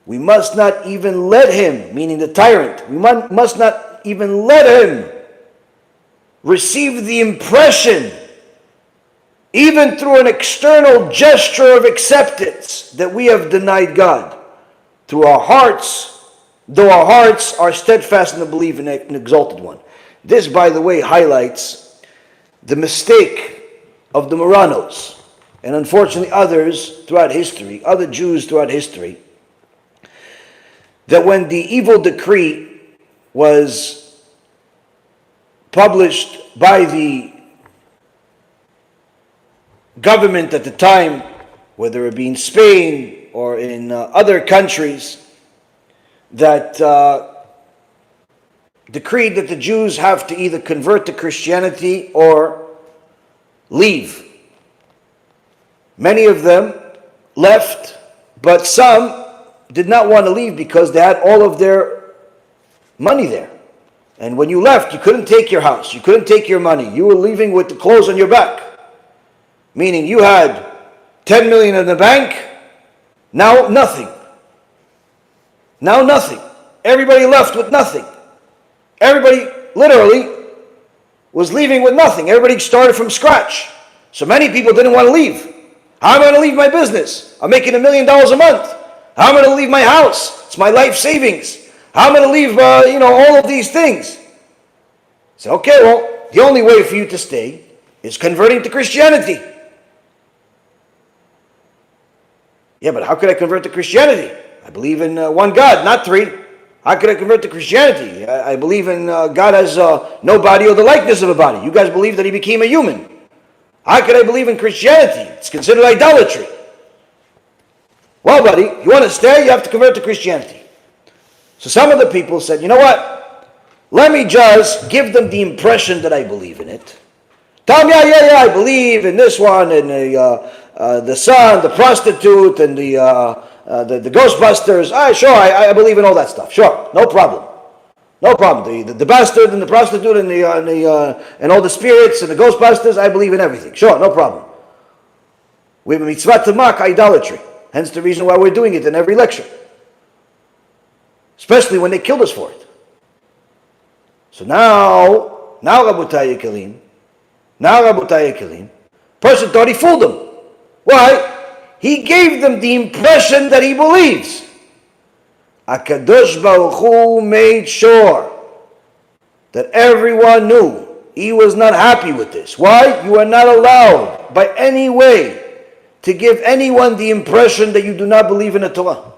We must not even let him, meaning the tyrant, we must not even let him receive the impression, even through an external gesture of acceptance, that we have denied God. Through our hearts, though our hearts are steadfast in the belief in an exalted one. This, by the way, highlights the mistake of the Marranos, and unfortunately others throughout history, other Jews throughout history, that when the evil decree was published by the government at the time, whether it be in Spain or in other countries, that decreed that the Jews have to either convert to Christianity or leave. Many of them left, but some did not want to leave because they had all of their money there. And when you left, you couldn't take your house, you couldn't take your money. You were leaving with the clothes on your back. Meaning you had 10 million in the bank, now nothing. Now nothing. Everybody left with nothing. Everybody literally was leaving with nothing. Everybody started from scratch. So many people didn't want to leave. How am I going to leave my business? I'm making $1 million a month. How am I going to leave my house? It's my life savings. How am I going to leave, all of these things? So, okay, well, the only way for you to stay is converting to Christianity. Yeah, but how could I convert to Christianity? I believe in one God, not three. How could I convert to Christianity? I believe in God has no body or the likeness of a body. You guys believe that he became a human. How could I believe in Christianity? It's considered idolatry. Well, buddy, you want to stay? You have to convert to Christianity. So some of the people said, you know what? Let me just give them the impression that I believe in it. Tell them, yeah, I believe in this one, and the son, the prostitute, and the the Ghostbusters. Sure, I believe in all that stuff. Sure, no problem. No problem. The bastard and the prostitute and all the spirits and the Ghostbusters, I believe in everything. Sure, no problem. We have a mitzvah to mock idolatry. Hence the reason why we're doing it in every lecture. Especially when they killed us for it. So now Rabotai Yekalim, person thought he fooled them. Why? He gave them the impression that he believes. HaKadosh Baruch Hu made sure that everyone knew he was not happy with this. Why? You are not allowed by any way to give anyone the impression that you do not believe in the Torah,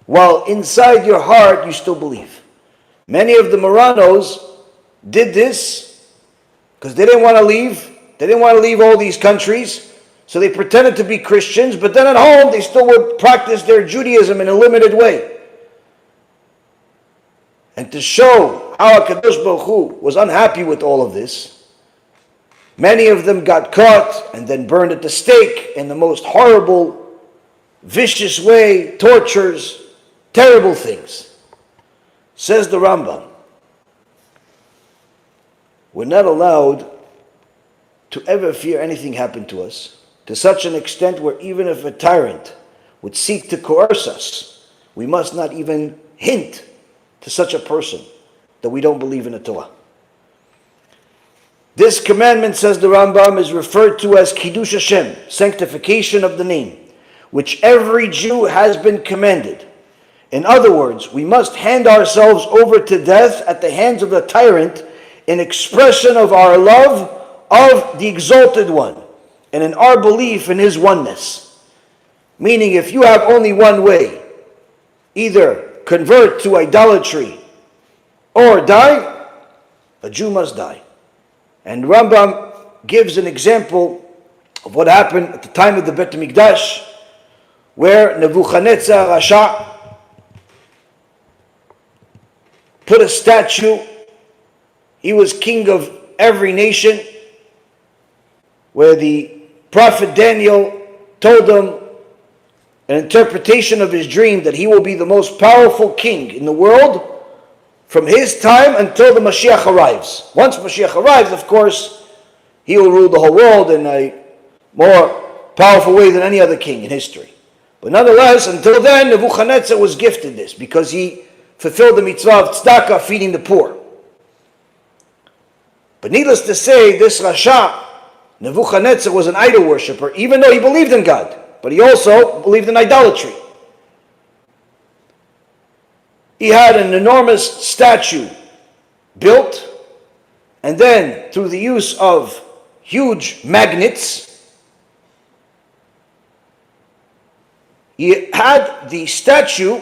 while inside your heart you still believe. Many of the Moranos did this because they didn't want to leave. They didn't want to leave all these countries, so they pretended to be Christians, but then at home they still would practice their Judaism in a limited way. And to show how HaKadosh Baruch Hu was unhappy with all of this, many of them got caught and then burned at the stake in the most horrible, vicious way, tortures, terrible things. Says the Rambam, we're not allowed to ever fear anything happen to us, to such an extent where even if a tyrant would seek to coerce us, we must not even hint to such a person that we don't believe in the Torah. This commandment, says the Rambam, is referred to as Kedusha HaShem, sanctification of the name, which every Jew has been commanded. In other words, we must hand ourselves over to death at the hands of the tyrant in expression of our love of the Exalted One and in our belief in His oneness. Meaning, if you have only one way, either convert to idolatry or die, a Jew must die. And Rambam gives an example of what happened at the time of the Beit HaMikdash, where Nebuchadnezzar Rasha put a statue. He was king of every nation, where the prophet Daniel told him an interpretation of his dream that he will be the most powerful king in the world from his time until the Mashiach arrives. Once Mashiach arrives, of course, he will rule the whole world in a more powerful way than any other king in history. But nonetheless, until then, Nebuchadnezzar was gifted this because he fulfilled the mitzvah of tzedakah, feeding the poor. But needless to say, this Rasha, Nebuchadnezzar, was an idol worshiper, even though he believed in God. But he also believed in idolatry. He had an enormous statue built, and then through the use of huge magnets, he had the statue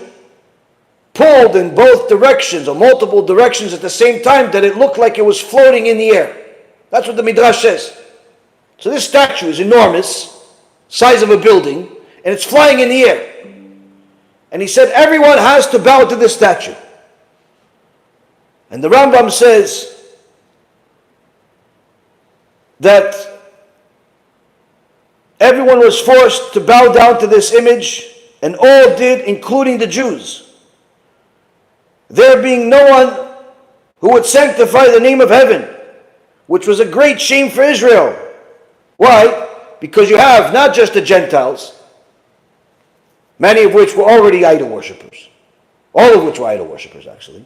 pulled in both directions, or multiple directions at the same time, that it looked like it was floating in the air. That's what the Midrash says. So this statue is enormous, size of a building, and it's flying in the air. And he said everyone has to bow to this statue. And the Rambam says that everyone was forced to bow down to this image, and all did, including the Jews. There being no one who would sanctify the name of heaven, which was a great shame for Israel. Why? Because you have not just the Gentiles, many of which were already idol worshippers. All of which were idol worshippers, actually.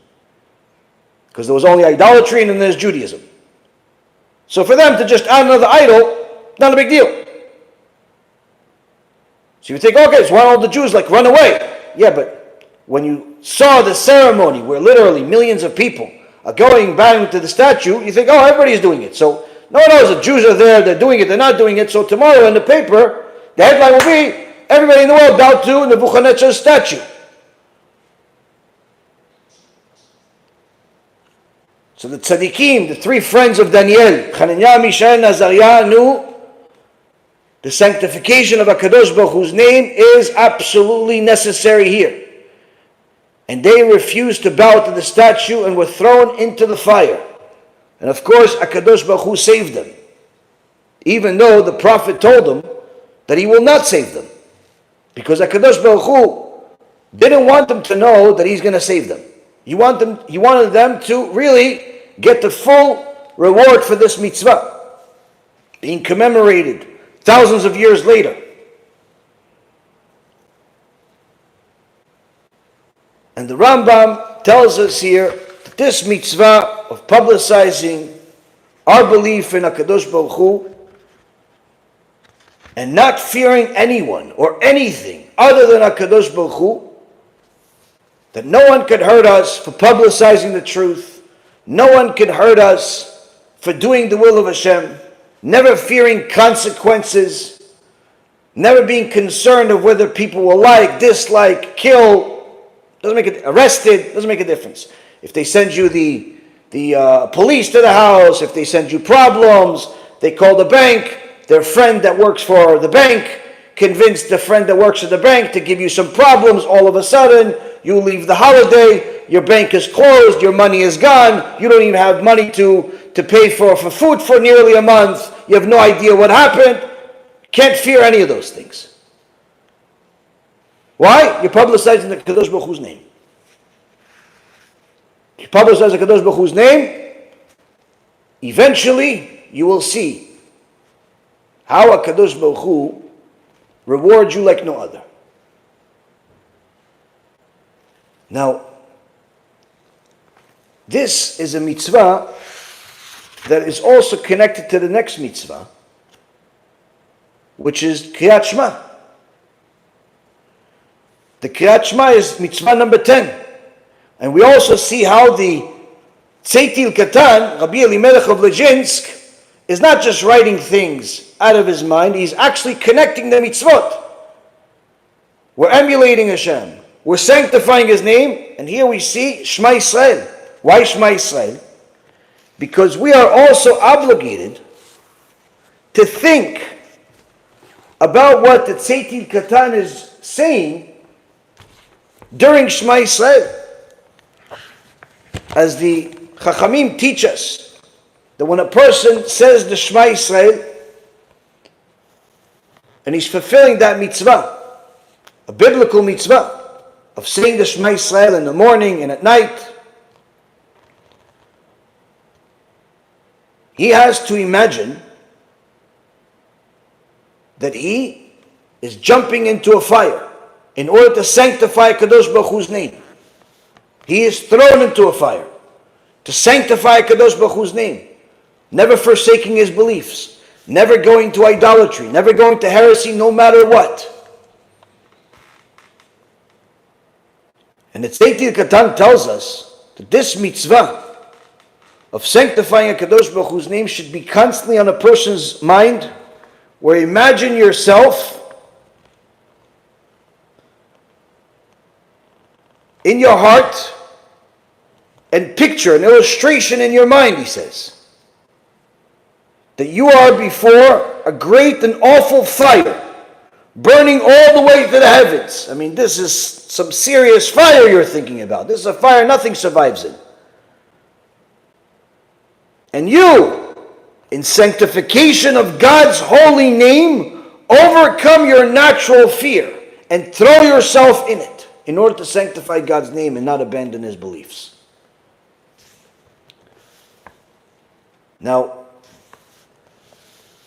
Because there was only idolatry and then there's Judaism. So for them to just add another idol, not a big deal. So you think, okay, so why don't all the Jews run away? Yeah, but when you saw the ceremony where literally millions of people are going back to the statue, you think, oh, everybody's doing it. So no one knows the Jews are there, they're doing it, they're not doing it. So tomorrow in the paper, the headline will be, everybody in the world bowed to Nebuchadnezzar's statue. So the tzadikim, the three friends of Daniel, Hananiah, Mishael, and Azariah, knew the sanctification of HaKadosh Baruch Hu's name is absolutely necessary here. And they refused to bow to the statue and were thrown into the fire. And of course, HaKadosh Baruch Hu saved them, even though the prophet told them that he will not save them, Because HaKadosh Baruch Hu didn't want them to know that He's going to save them. He wanted them to really get the full reward for this mitzvah, being commemorated thousands of years later. And the Rambam tells us here that this mitzvah of publicizing our belief in HaKadosh Baruch Hu and not fearing anyone or anything other than HaKadosh Baruch Hu, that no one could hurt us for publicizing the truth, no one could hurt us for doing the will of Hashem, never fearing consequences, never being concerned of whether people will like, dislike, kill, arrested, doesn't make a difference. If they send you the police to the house, if they send you problems, they call the bank, their friend that works for the bank convinced the friend that works at the bank to give you some problems, all of a sudden you leave the holiday, your bank is closed, your money is gone, you don't even have money to pay for food for nearly a month, you have no idea what happened, can't fear any of those things. Why? You're publicizing the Kadosh Baruch Hu's name. You publicize the Kadosh Baruch Hu's name, eventually you will see how a Kadosh Baruch Hu rewards you like no other. Now, this is a mitzvah that is also connected to the next mitzvah, which is Kriyat Shema. The Kriyat Shema is mitzvah number 10. And we also see how the Tzetel Katan, Rabbi Elimelech of Lizhensk, is not just writing things out of his mind, he's actually connecting the mitzvot. We're emulating Hashem. We're sanctifying His name, and here we see Shema Yisrael. Why Shema Yisrael? Because we are also obligated to think about what the Tzetel Katan is saying during Shema Yisrael. As the Chachamim teach us, that when a person says the Shema Yisrael, and he's fulfilling that mitzvah, a biblical mitzvah, of saying the Shema Yisrael in the morning and at night, he has to imagine that he is jumping into a fire in order to sanctify Kadosh Baruch Hu's name. He is thrown into a fire to sanctify Kadosh Baruch Hu's name, never forsaking his beliefs, never going to idolatry, never going to heresy, no matter what. And the Tzetel Katan tells us that this mitzvah of sanctifying HaKadosh Baruch Hu's name should be constantly on a person's mind, where imagine yourself in your heart and picture an illustration in your mind, he says, that you are before a great and awful fire burning all the way to the heavens. I mean, this is some serious fire you're thinking about. This is a fire nothing survives in. And you, in sanctification of God's holy name, overcome your natural fear and throw yourself in it in order to sanctify God's name and not abandon His beliefs. Now,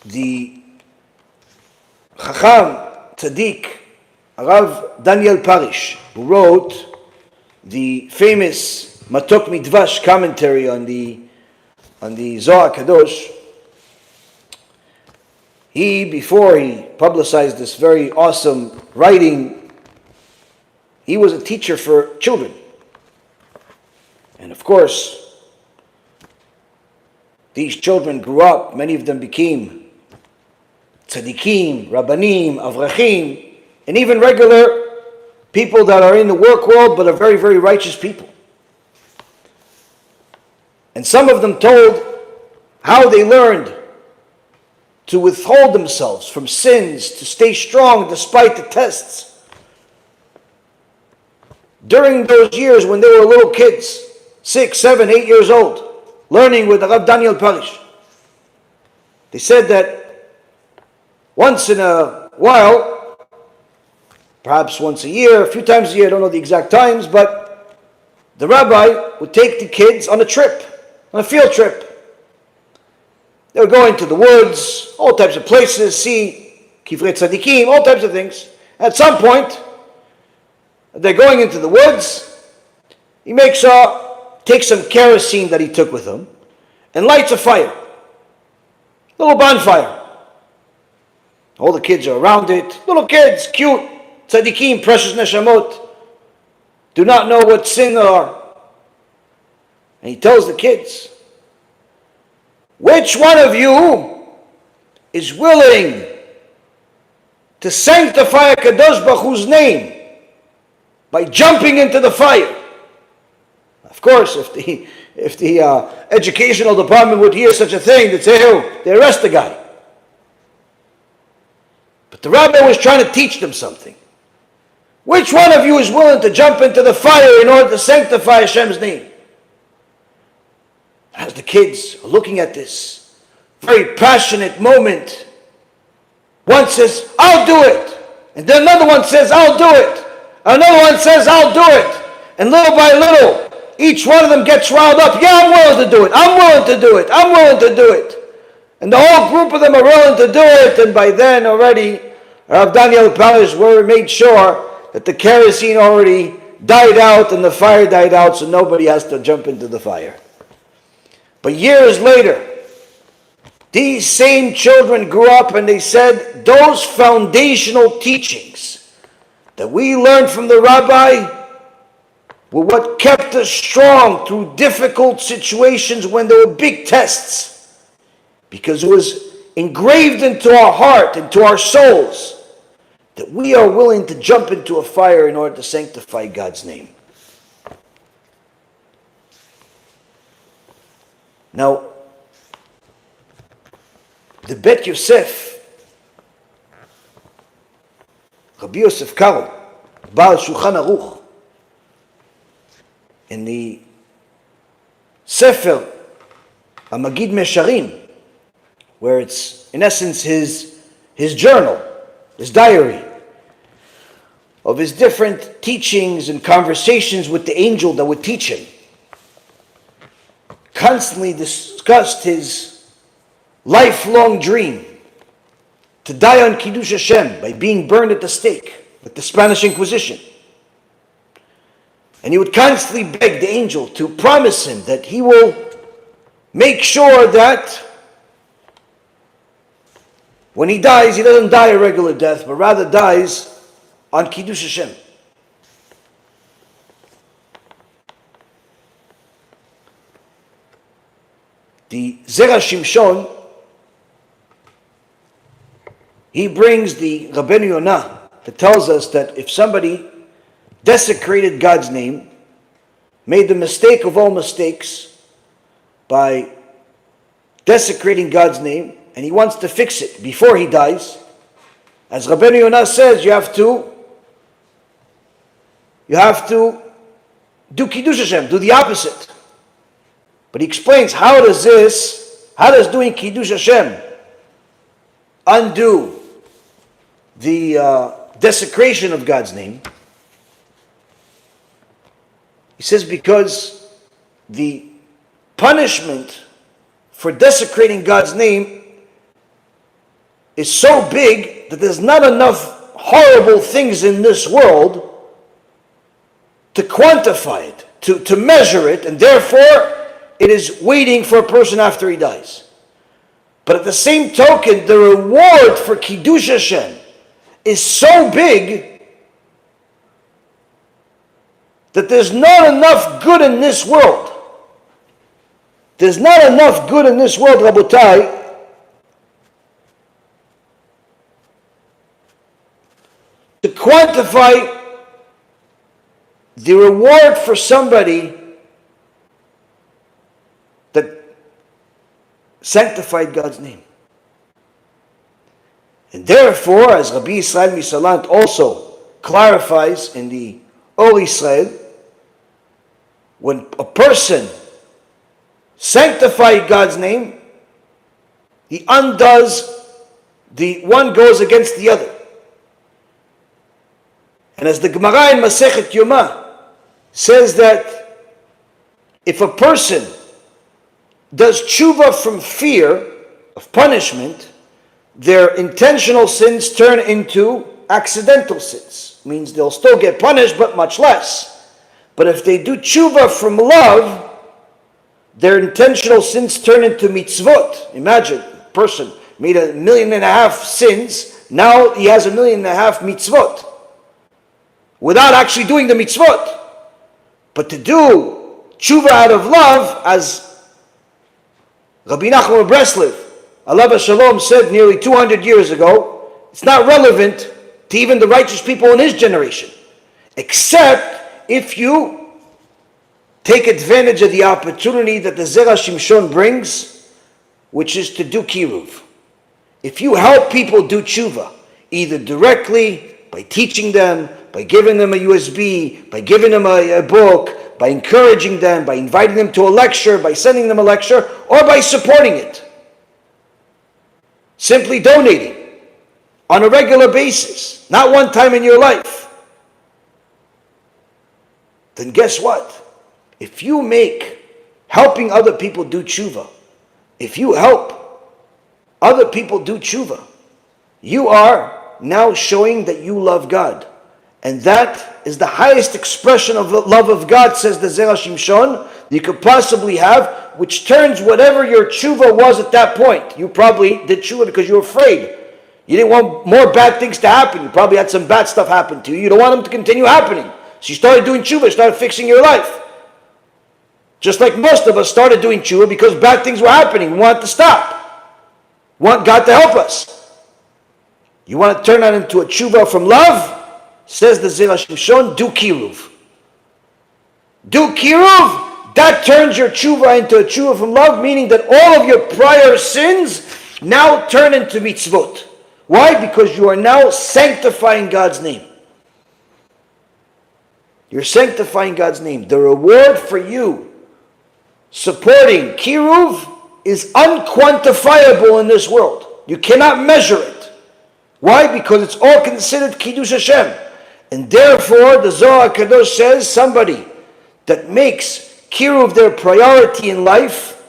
the Chacham Tzaddik, Rav Daniel Parish, who wrote the famous Matok Midvash commentary on the Zohar Kadosh, before he publicized this very awesome writing, he was a teacher for children. And of course, these children grew up, many of them became tzadikim, rabbanim, avrachim, and even regular people that are in the work world but are very, very righteous people. And some of them told how they learned to withhold themselves from sins, to stay strong despite the tests. During those years when they were little kids, 6, 7, 8 years old, learning with Rav Daniel Parish, they said that once in a while, perhaps once a year, a few times a year, I don't know the exact times, but the rabbi would take the kids on a trip, on a field trip. They would go into the woods, all types of places, see kivrei tzadikim, all types of things. At some point, they're going into the woods, he takes some kerosene that he took with him, and lights a fire, a little bonfire. All the kids are around it, little kids, cute, tzadikim, precious neshamot, do not know what sin are. And he tells the kids, which one of you is willing to sanctify a Kadosh Baruch Hu's name by jumping into the fire? Of course, if the educational department would hear such a thing, they'd say, oh, they arrest the guy. But the rabbi was trying to teach them something. Which one of you is willing to jump into the fire in order to sanctify Hashem's name? As the kids are looking at this very passionate moment, one says, I'll do it. And then another one says, I'll do it. Another one says, I'll do it. And little by little, each one of them gets riled up. Yeah, I'm willing to do it. I'm willing to do it. I'm willing to do it. And the whole group of them are willing to do it. And by then already, Rav Daniel Parish made sure that the kerosene already died out and the fire died out, so nobody has to jump into the fire. But years later, these same children grew up and they said, those foundational teachings that we learned from the rabbi were what kept us strong through difficult situations when there were big tests. Because it was engraved into our heart, into our souls, that we are willing to jump into a fire in order to sanctify God's name. Now, the Bet Yosef, Rabbi Yosef Karo, Baal Shulchan Aruch, in the Sefer HaMagid Mesharim, where it's in essence his journal, his diary of his different teachings and conversations with the angel that would teach him, constantly discussed his lifelong dream to die on Kiddush Hashem by being burned at the stake with the Spanish Inquisition. And he would constantly beg the angel to promise him that he will make sure that when he dies, he doesn't die a regular death, but rather dies on Kiddush Hashem. The Zera Shimshon, he brings the Rabbeinu Yonah that tells us that if somebody desecrated God's name, made the mistake of all mistakes by desecrating God's name, and he wants to fix it before he dies, as Rabbeinu Yonah says, you have to do Kiddush Hashem, do the opposite. But he explains, how does doing Kiddush Hashem undo the desecration of God's name? He says because the punishment for desecrating God's name is so big that there's not enough horrible things in this world to quantify it, to measure it, and therefore it is waiting for a person after he dies. But at the same token, the reward for Kiddush Hashem is so big that there's not enough good in this world. There's not enough good in this world, Rabotai, to quantify the reward for somebody that sanctified God's name. And therefore, as Rabbi Yisrael Misalant also clarifies in the Or Yisrael, when a person sanctifies God's name, he undoes, the one goes against the other. And as the Gemara in Masechet Yoma says that if a person does tshuva from fear of punishment, their intentional sins turn into accidental sins. Means they'll still get punished, but much less. But if they do tshuva from love, their intentional sins turn into mitzvot. Imagine, a person made 1.5 million sins, now he has 1.5 million mitzvot, without actually doing the mitzvot. But to do tshuva out of love, as Rabbi Nachman of Breslev, Alav Shalom, said nearly 200 years ago, it's not relevant to even the righteous people in his generation, except if you take advantage of the opportunity that the Zera Shimshon brings, which is to do kiruv. If you help people do tshuva, either directly, by teaching them, by giving them a USB, by giving them a book, by encouraging them, by inviting them to a lecture, by sending them a lecture, or by supporting it, simply donating on a regular basis, not one time in your life, then guess what? If you make helping other people do tshuva, if you help other people do tshuva, you are now showing that you love God. And that is the highest expression of the love of God, says the Zera Shimshon, you could possibly have, which turns whatever your tshuva was at that point. You probably did tshuva because you were afraid. You didn't want more bad things to happen. You probably had some bad stuff happen to you. You don't want them to continue happening. So you started doing tshuva, started fixing your life. Just like most of us started doing tshuva because bad things were happening. We wanted to stop. We want God to help us. You want to turn that into a tshuva from love? Says the Zera Shimshon, do kiruv. Do kiruv, that turns your tshuva into a tshuva from love, meaning that all of your prior sins now turn into mitzvot. Why? Because you are now sanctifying God's name. You're sanctifying God's name. The reward for you supporting kiruv is unquantifiable in this world. You cannot measure it. Why? Because it's all considered Kiddush Hashem. And therefore, the Zohar Kadosh says somebody that makes kiruv their priority in life,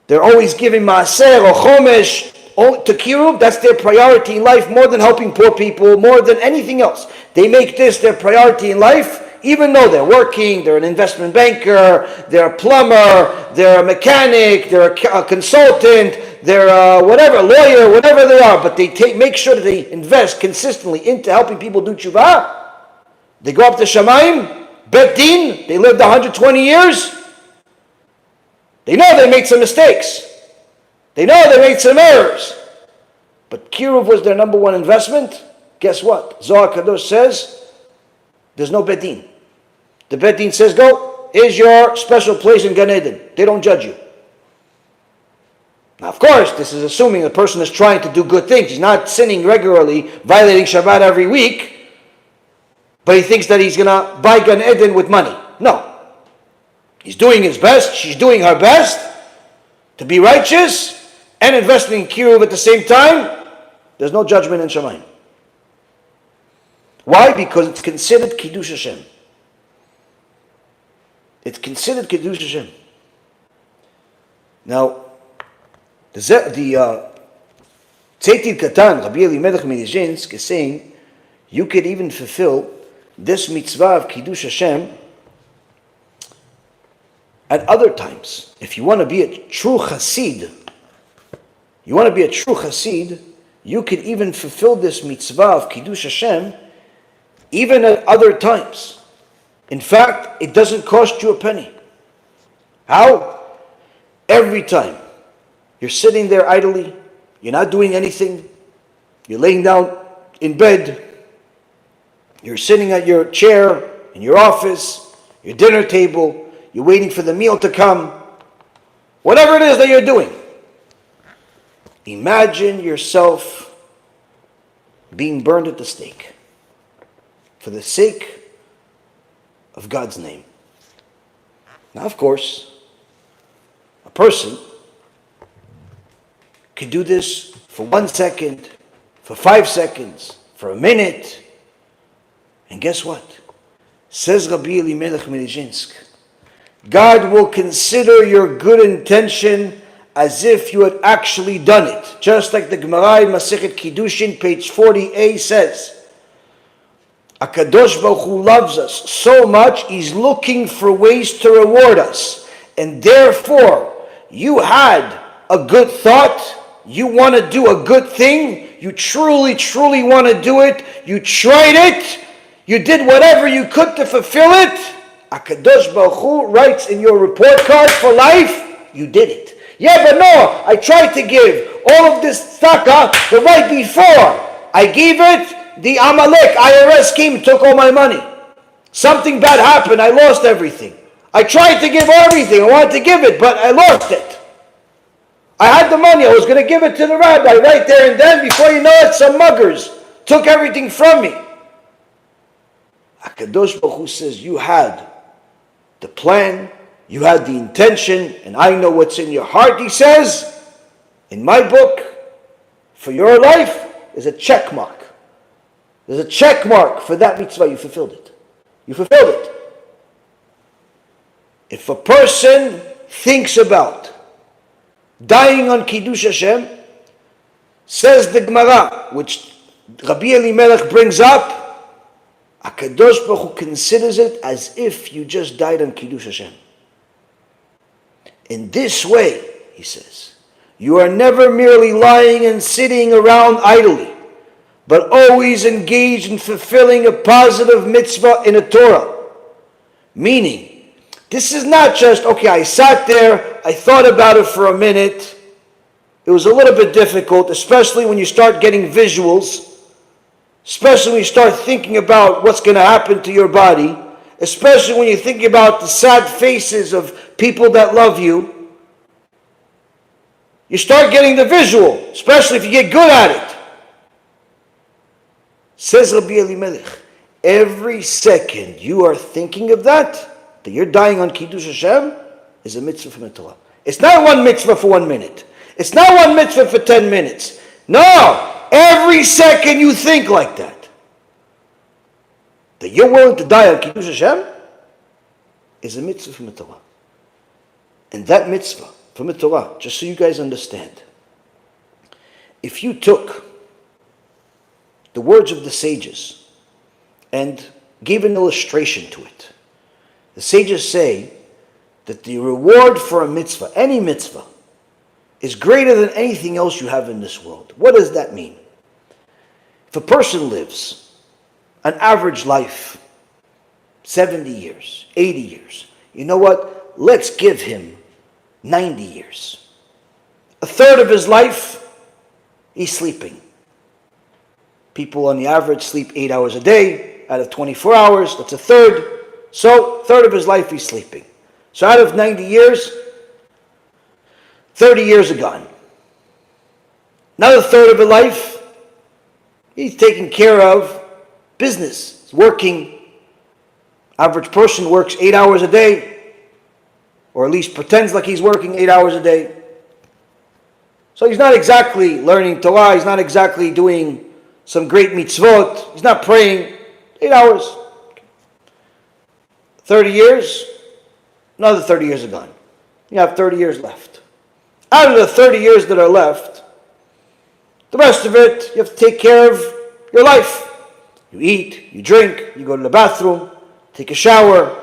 they're always giving maaser or chomesh to kiruv, that's their priority in life, more than helping poor people, more than anything else. They make this their priority in life, even though they're working, they're an investment banker, they're a plumber, they're a mechanic, they're a consultant, they're a whatever, lawyer, whatever they are, but they make sure that they invest consistently into helping people do tshuva. They go up to Shamayim, Bet Din, they lived 120 years. They know they made some mistakes. They know they made some errors. But kiruv was their number one investment. Guess what? Zohar Kadosh says, there's no Bet Din. The Bet Din says, go, here's your special place in Gan Eden. They don't judge you. Now, of course, this is assuming the person is trying to do good things. He's not sinning regularly, violating Shabbat every week, but he thinks that he's going to buy Gan Eden with money. No. He's doing his best, she's doing her best to be righteous and investing in kiruv at the same time. There's no judgment in Shamayim. Why? Because it's considered Kiddush Hashem. It's considered Kiddush Hashem. Now, the Tzetel Katan, Rabbi Elimelech of Lizhensk, is saying you could even fulfill this mitzvah of Kiddush Hashem at other times. If you want to be a true Chassid, you could even fulfill this mitzvah of Kiddush Hashem even at other times. In fact, it doesn't cost you a penny. How? Every time you're sitting there idly, you're not doing anything, you're laying down in bed, you're sitting at your chair, in your office, your dinner table, you're waiting for the meal to come, whatever it is that you're doing, imagine yourself being burned at the stake for the sake of God's name. Now, of course, a person could do this for 1 second, for 5 seconds, for a minute, And guess what? Says Rabbi Elimelech of Lizhensk, God will consider your good intention as if you had actually done it. Just like the Gemara in Masechet Kiddushin, page 40a says, HaKadosh Baruch Hu loves us so much, He's looking for ways to reward us. And therefore, you had a good thought, you want to do a good thing, you truly want to do it, you tried it, you did whatever you could to fulfill it, HaKadosh Baruch Hu writes in your report card for life, you did it. Yeah, but no, I tried to give all of this tzedakah the right before I gave it, the Amalek, IRS came, took all my money. Something bad happened, I lost everything. I tried to give everything, I wanted to give it, but I lost it. I had the money, I was going to give it to the rabbi right there and then. Before you know it, some muggers took everything from me. HaKadosh Baruch Hu says, you had the plan, you had the intention, and I know what's in your heart. He says, in my book, for your life, is a check mark. There's a check mark for that mitzvah. You fulfilled it. You fulfilled it. If a person thinks about dying on Kedusha Hashem, says the Gemara, which Rabbi Elimelech brings up, HaKadosh Baruch Hu considers it as if you just died on Kedusha Hashem. In this way, he says, you are never merely lying and sitting around idly, but always engaged in fulfilling a positive mitzvah in a Torah. Meaning, this is not just, okay, I sat there, I thought about it for a minute. It was a little bit difficult, especially when you start getting visuals, especially when you start thinking about what's going to happen to your body, especially when you think about the sad faces of people that love you. You start getting the visual, especially if you get good at it. Says Rabbi Elimelech, every second you are thinking of that you're dying on Kiddush Hashem, is a mitzvah from the Torah. It's not one mitzvah for 1 minute. It's not one mitzvah for 10 minutes. No, every second you think like that you're willing to die on Kiddush Hashem, is a mitzvah from the Torah. And that mitzvah from the Torah, just so you guys understand, if you took the words of the sages and gave an illustration to it, the sages say that the reward for a mitzvah, any mitzvah, is greater than anything else you have in this world. What does that mean? If a person lives an average life, 70 years, 80 years, you know what? Let's give him 90 years. A third of his life, he's sleeping. People on the average sleep 8 hours a day out of 24 hours. That's a third. So, a third of his life he's sleeping. So out of 90 years, 30 years are gone. Another third of his life, he's taking care of business. He's working. Average person works 8 hours a day, or at least pretends like he's working 8 hours a day. So he's not exactly learning Torah. He's not exactly doing some great mitzvot. He's not praying. 8 hours. 30 years, another 30 years are gone. You have 30 years left. Out of the 30 years that are left, the rest of it, you have to take care of your life. You eat, you drink, you go to the bathroom, take a shower,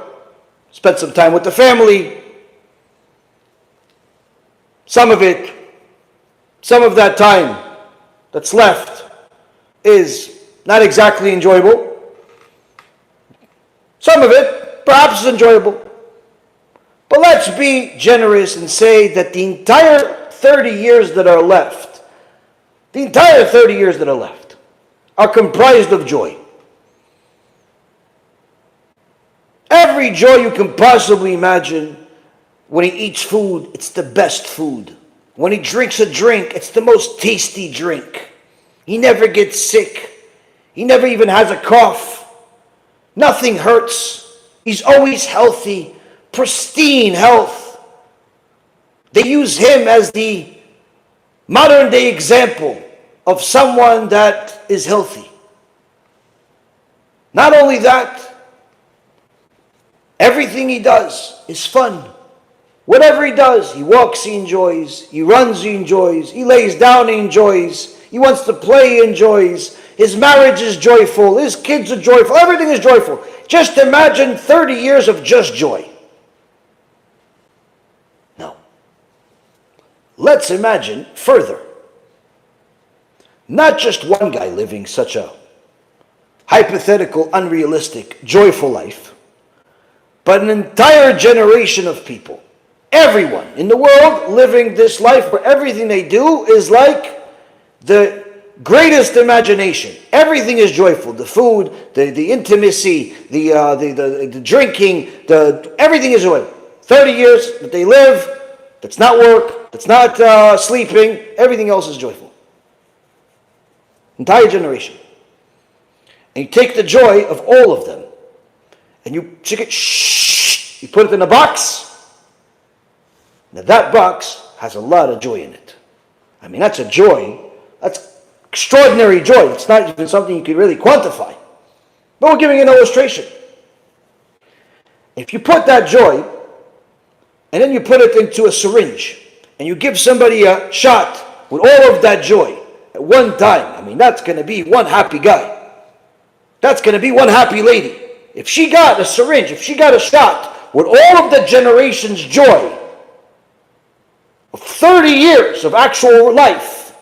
spend some time with the family. Some of that time that's left is not exactly enjoyable. Some of it perhaps is enjoyable. But let's be generous and say that the entire 30 years that are left, are comprised of joy. Every joy you can possibly imagine. When he eats food, it's the best food. When he drinks a drink, it's the most tasty drink. He never gets sick. He never even has a cough. Nothing hurts. He's always healthy, pristine health. They use him as the modern day example of someone that is healthy. Not only that, everything he does is fun. Whatever he does, he walks, he enjoys. He runs, he enjoys. He lays down, he enjoys. He wants to play, he enjoys. His marriage is joyful. His kids are joyful. Everything is joyful. Just imagine 30 years of just joy. No. Let's imagine further. Not just one guy living such a hypothetical, unrealistic, joyful life, but an entire generation of people. Everyone in the world living this life where everything they do is like the greatest imagination. Everything is joyful. The food, the intimacy, the drinking, everything is joyful. 30 years that they live, that's not work, that's not sleeping, everything else is joyful. Entire generation. And you take the joy of all of them, and you put it in a box. Now that box has a lot of joy in it. I mean, that's a joy. That's extraordinary joy. It's not even something you can really quantify. But we're giving an illustration. If you put that joy, and then you put it into a syringe, and you give somebody a shot with all of that joy at one time, I mean, that's going to be one happy guy. That's going to be one happy lady. If she got a syringe, if she got a shot with all of the generation's joy of 30 years of actual life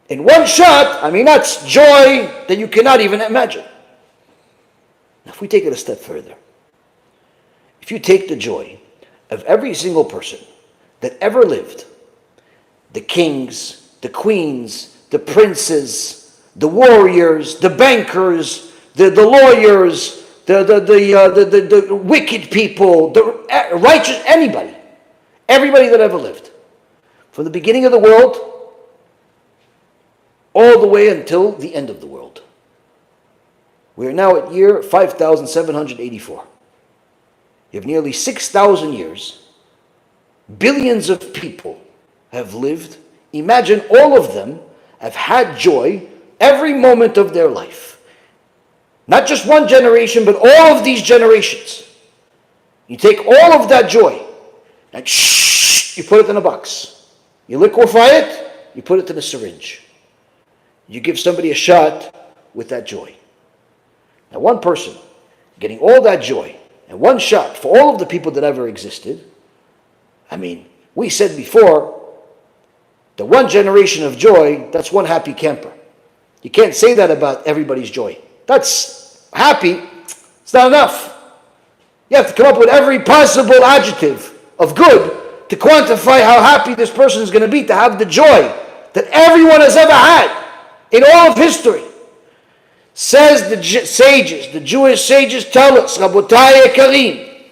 in one shot, I mean, that's joy that you cannot even imagine. Now, if we take it a step further, if you take the joy of every single person that ever lived, the kings, the queens, the princes, the warriors, the bankers, the lawyers, the wicked people, the righteous, everybody that ever lived, from the beginning of the world all the way until the end of the world. We are now at year 5,784. You have nearly 6,000 years. Billions of people have lived. Imagine all of them have had joy every moment of their life. Not just one generation, but all of these generations. You take all of that joy and you put it in a box. You liquefy it, you put it in a syringe. You give somebody a shot with that joy. Now, one person getting all that joy and one shot for all of the people that ever existed. I mean, we said before, the one generation of joy, that's one happy camper. You can't say that about everybody's joy. That's happy. It's not enough. You have to come up with every possible adjective of good to quantify how happy this person is going to be to have the joy that everyone has ever had in all of history. Says the sages, the Jewish sages tell us, Rabotai Yekarim,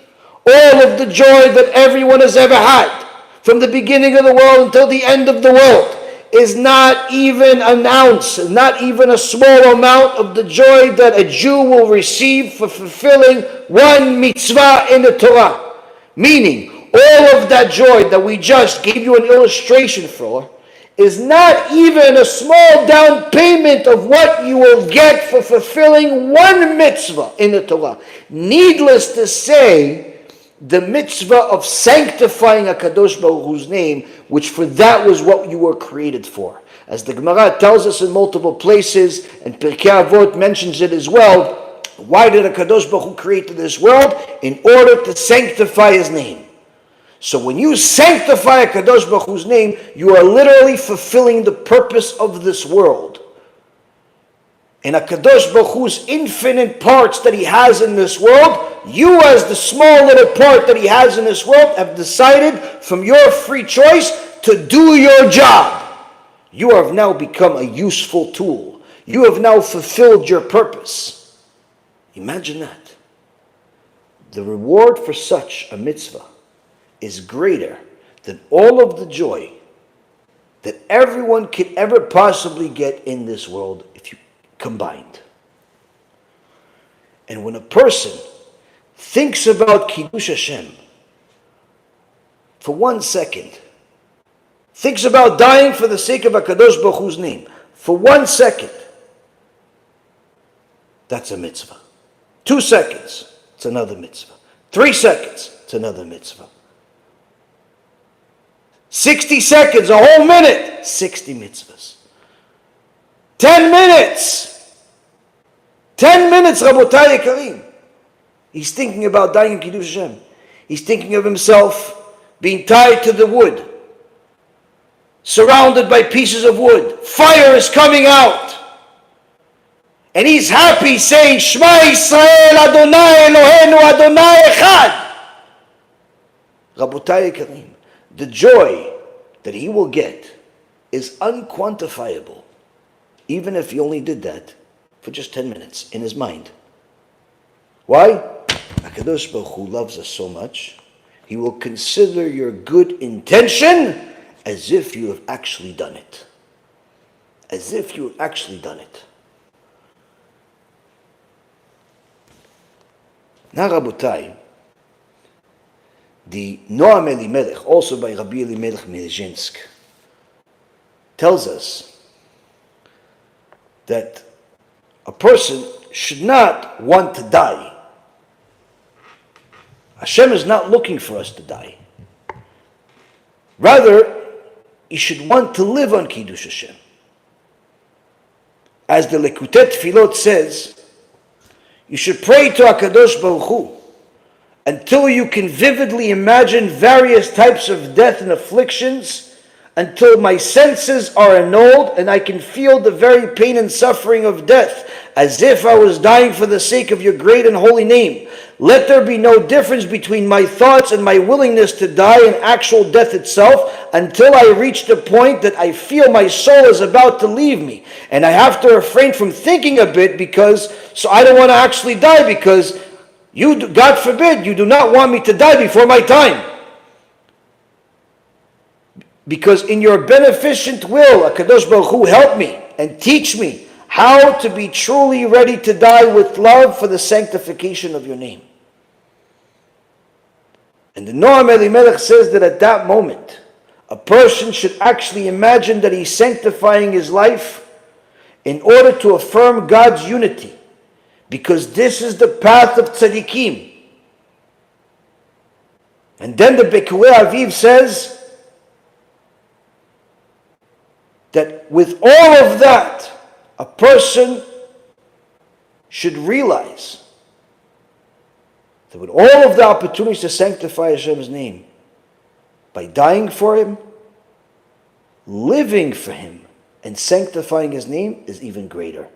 all of the joy that everyone has ever had from the beginning of the world until the end of the world is not even an ounce, not even a small amount of the joy that a Jew will receive for fulfilling one mitzvah in the Torah. Meaning, all of that joy that we just gave you an illustration for is not even a small down payment of what you will get for fulfilling one mitzvah in the Torah. Needless to say, the mitzvah of sanctifying HaKadosh Baruch Hu's name, which for that was what you were created for. As the Gemara tells us in multiple places, and Pirkei Avot mentions it as well, why did HaKadosh Baruch Hu create this world? In order to sanctify His name. So when you sanctify HaKadosh Baruch Hu's name, you are literally fulfilling the purpose of this world. And HaKadosh Baruch Hu's infinite parts that He has in this world, you as the small little part that He has in this world have decided from your free choice to do your job. You have now become a useful tool. You have now fulfilled your purpose. Imagine that. The reward for such a mitzvah is greater than all of the joy that everyone could ever possibly get in this world if you combined. And when a person thinks about Kiddush Hashem for 1 second, thinks about dying for the sake of HaKadosh Baruch Hu's name for 1 second, that's a mitzvah. 2 seconds, it's another mitzvah. 3 seconds, it's another mitzvah. 60 seconds, a whole minute, 60 mitzvahs. 10 minutes, 10 minutes, Rabotai Yekarim. He's thinking about dying in Kedusha Hashem. He's thinking of himself being tied to the wood, surrounded by pieces of wood. Fire is coming out. And he's happy saying, Shema Yisrael Adonai Eloheinu Adonai Echad. Rabotai Yekarim, the joy that he will get is unquantifiable, even if he only did that for just 10 minutes in his mind. Why? HaKadosh Baruch Hu loves us so much, he will consider your good intention as if you have actually done it. As if you have actually done it. Now, Rabotai, the Noam Elimelech, also by Rabbi Elimelech of Lizhensk, tells us that a person should not want to die. Hashem is not looking for us to die. Rather, you should want to live on Kedusha Hashem. As the Lekutet Tfilot says, you should pray to HaKadosh Baruch Hu until you can vividly imagine various types of death and afflictions, until my senses are annulled and I can feel the very pain and suffering of death, as if I was dying for the sake of your great and holy name. Let there be no difference between my thoughts and my willingness to die and actual death itself, until I reach the point that I feel my soul is about to leave me. And I have to refrain from thinking a bit, so I don't want to actually die, because you, God forbid, you do not want me to die before my time. Because in your beneficent will, HaKadosh Baruch Hu, help me and teach me how to be truly ready to die with love for the sanctification of your name. And the Noam Elimelech says that at that moment, a person should actually imagine that he's sanctifying his life in order to affirm God's unity, because this is the path of tzadikim. And then the Bekurei Aviv says that with all of that, a person should realize that with all of the opportunities to sanctify Hashem's name, by dying for Him, living for Him, and sanctifying His name is even greater.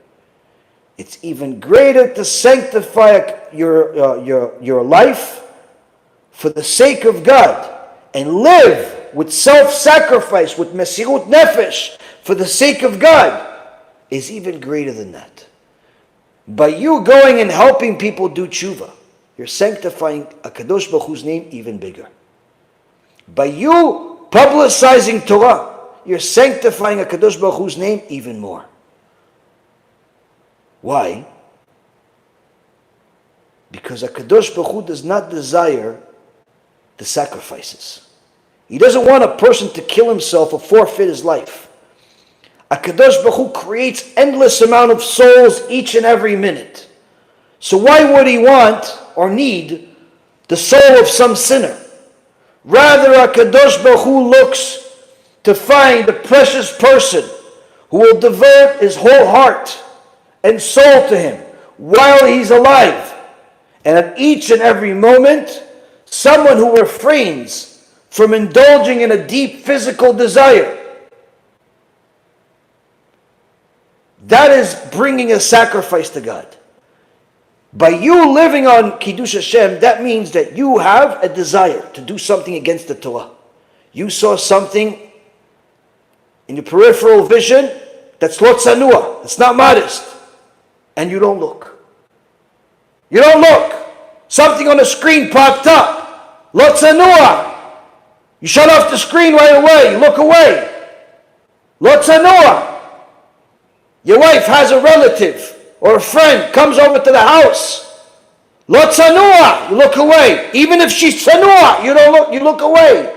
It's even greater to sanctify your life for the sake of God and live with self-sacrifice, with mesirut nefesh, for the sake of God, is even greater than that. By you going and helping people do tshuva, you're sanctifying HaKadosh Baruch Hu's name even bigger. By you publicizing Torah, you're sanctifying HaKadosh Baruch Hu's name even more. Why? Because HaKadosh Baruch Hu does not desire the sacrifices. He doesn't want a person to kill himself or forfeit his life. HaKadosh Baruch Hu creates endless amount of souls each and every minute. So why would he want or need the soul of some sinner? Rather, HaKadosh Baruch Hu looks to find the precious person who will devote his whole heart and soul to him while he's alive. And at each and every moment, someone who refrains from indulging in a deep physical desire. That is bringing a sacrifice to God. By you living on Kedusha Hashem, that means that you have a desire to do something against the Torah. You saw something in your peripheral vision that's lo tzanua, it's not modest, and you don't look. You don't look. Something on the screen popped up, lo tzanua. You shut off the screen right away, you look away. Lo tzanua. Your wife has a relative or a friend comes over to the house. Lo tzanua, you look away. Even if she's tzanua, you don't look. You look away.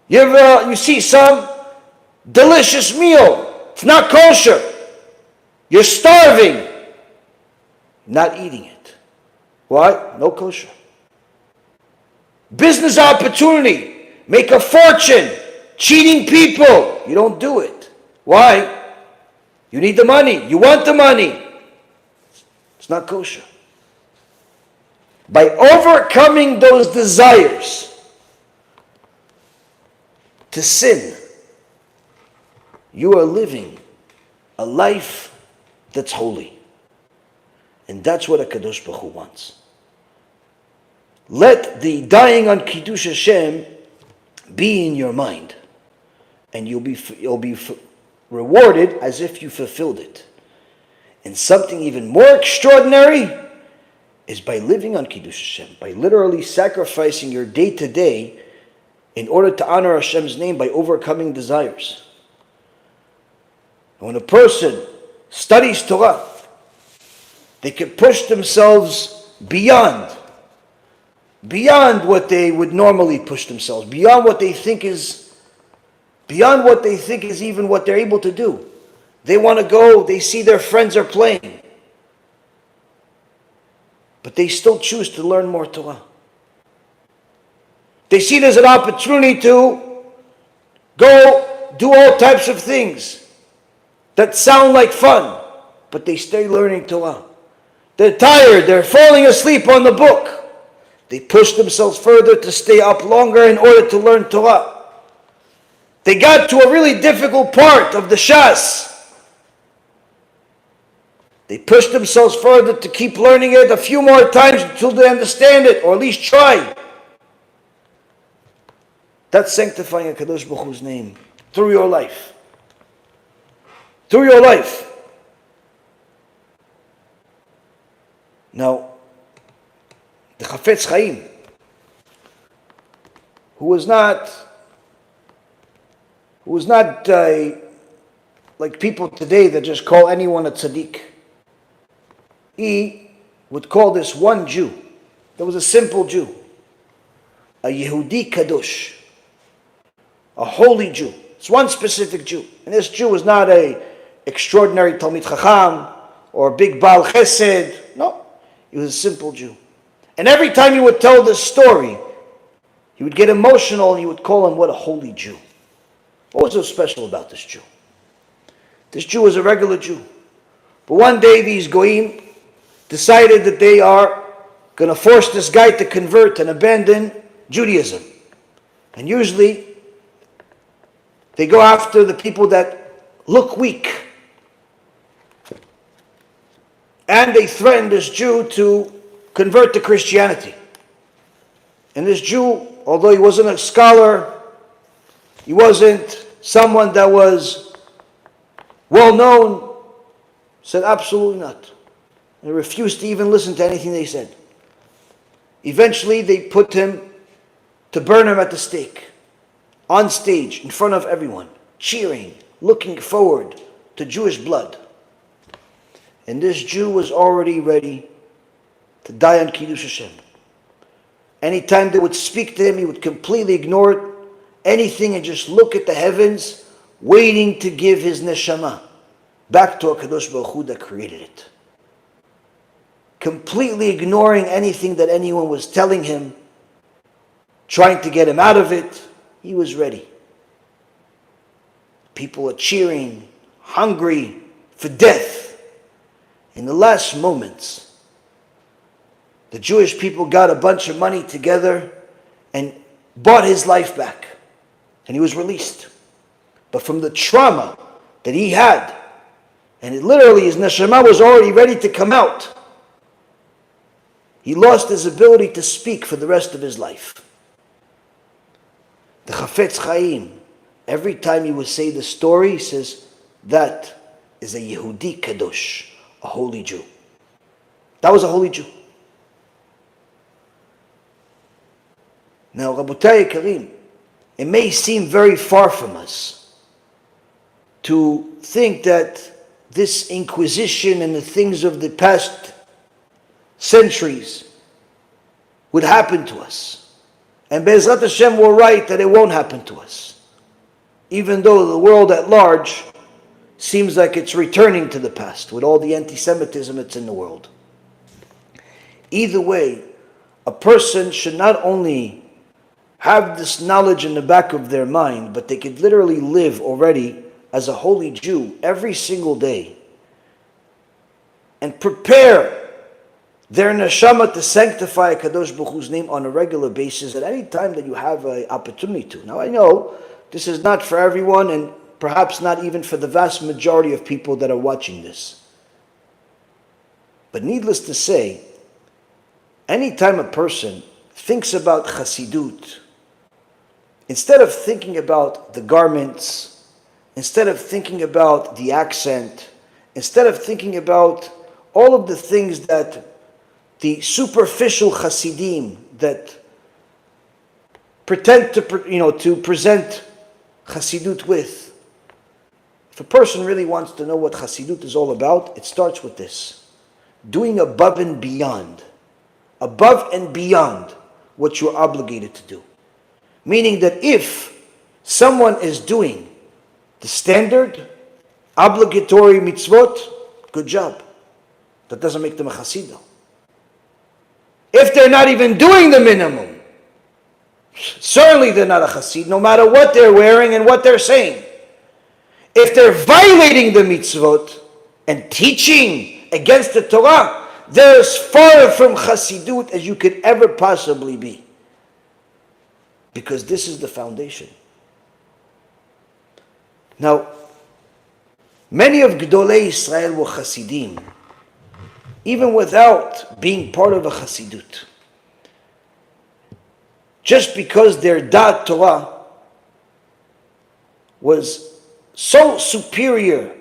You see some delicious meal. It's not kosher. You're starving, not eating it. Why? No kosher. Business opportunity, make a fortune, cheating people. You don't do it. Why? You need the money. You want the money. It's not kosher. By overcoming those desires to sin, you are living a life that's holy. And that's what a Kadosh Baruch Hu wants. Let the dying on Kiddush Hashem be in your mind, and you'll be rewarded as if you fulfilled it. And something even more extraordinary is by living on Kiddush Hashem, by literally sacrificing your day to day in order to honor Hashem's name by overcoming desires. And when a person studies Torah, they can push themselves beyond what they would normally push themselves, beyond what they think is even what they're able to do. They want to go, they see their friends are playing, but they still choose to learn more Torah. They see there's an opportunity to go do all types of things that sound like fun, but they stay learning Torah. They're tired, they're falling asleep on the book. They push themselves further to stay up longer in order to learn Torah. They got to a really difficult part of the Shas. They push themselves further to keep learning it a few more times until they understand it, or at least try. That's sanctifying a Kadosh Baruch Hu's name through your life. Through your life. Now, the Chafetz Chaim, who was not like people today that just call anyone a tzaddik. He would call this one Jew. There was a simple Jew, a Yehudi Kadosh, a holy Jew. It's one specific Jew. And this Jew was not a extraordinary Talmid Chacham or a big Baal Chesed. No, he was a simple Jew. And every time he would tell this story, he would get emotional and he would call him, what a holy Jew. What was so special about this Jew? This Jew was a regular Jew. But one day these Goyim decided that they are going to force this guy to convert and abandon Judaism. And usually they go after the people that look weak. And they threatened this Jew to convert to Christianity. And this Jew, although he wasn't a scholar, he wasn't someone that was well known, said absolutely not. And refused to even listen to anything they said. Eventually they put him to burn him at the stake, on stage, in front of everyone, cheering, looking forward to Jewish blood. And this Jew was already ready to die on Kiddush Hashem. Anytime they would speak to him, he would completely ignore anything and just look at the heavens, waiting to give his neshama back to a Kadosh Baruch Hu that created it. Completely ignoring anything that anyone was telling him, trying to get him out of it, he was ready. People are cheering, hungry for death. In the last moments, the Jewish people got a bunch of money together and bought his life back. And he was released. But from the trauma that he had, and it literally, his neshama was already ready to come out, he lost his ability to speak for the rest of his life. The Chafetz Chaim, every time he would say the story, he says, that is a Yehudi Kadosh, a holy Jew. That was a holy Jew. Now, Rabotai Karim, it may seem very far from us to think that this Inquisition and the things of the past centuries would happen to us. And BeEzrat Hashem will write that it won't happen to us. Even though the world at large seems like it's returning to the past with all the anti-Semitism that's in the world. Either way, a person should not only have this knowledge in the back of their mind, but they could literally live already as a holy Jew every single day and prepare their neshama to sanctify Kadosh Baruch Hu's name on a regular basis at any time that you have an opportunity to. Now I know this is not for everyone, and perhaps not even for the vast majority of people that are watching this. But needless to say, anytime a person thinks about Chassidut, instead of thinking about the garments, instead of thinking about the accent, instead of thinking about all of the things that the superficial Hasidim that pretend to present Chassidut with, if a person really wants to know what Chassidut is all about, it starts with this: doing above and beyond what you're obligated to do. Meaning that if someone is doing the standard, obligatory mitzvot, good job. That doesn't make them a Chassid. If they're not even doing the minimum, certainly they're not a Chassid, no matter what they're wearing and what they're saying. If they're violating the mitzvot and teaching against the Torah, they're as far from Chassidut as you could ever possibly be. Because this is the foundation. Now, many of Gedolei Israel were Hasidim, even without being part of a Chassidut. Just because their Da'at Torah was so superior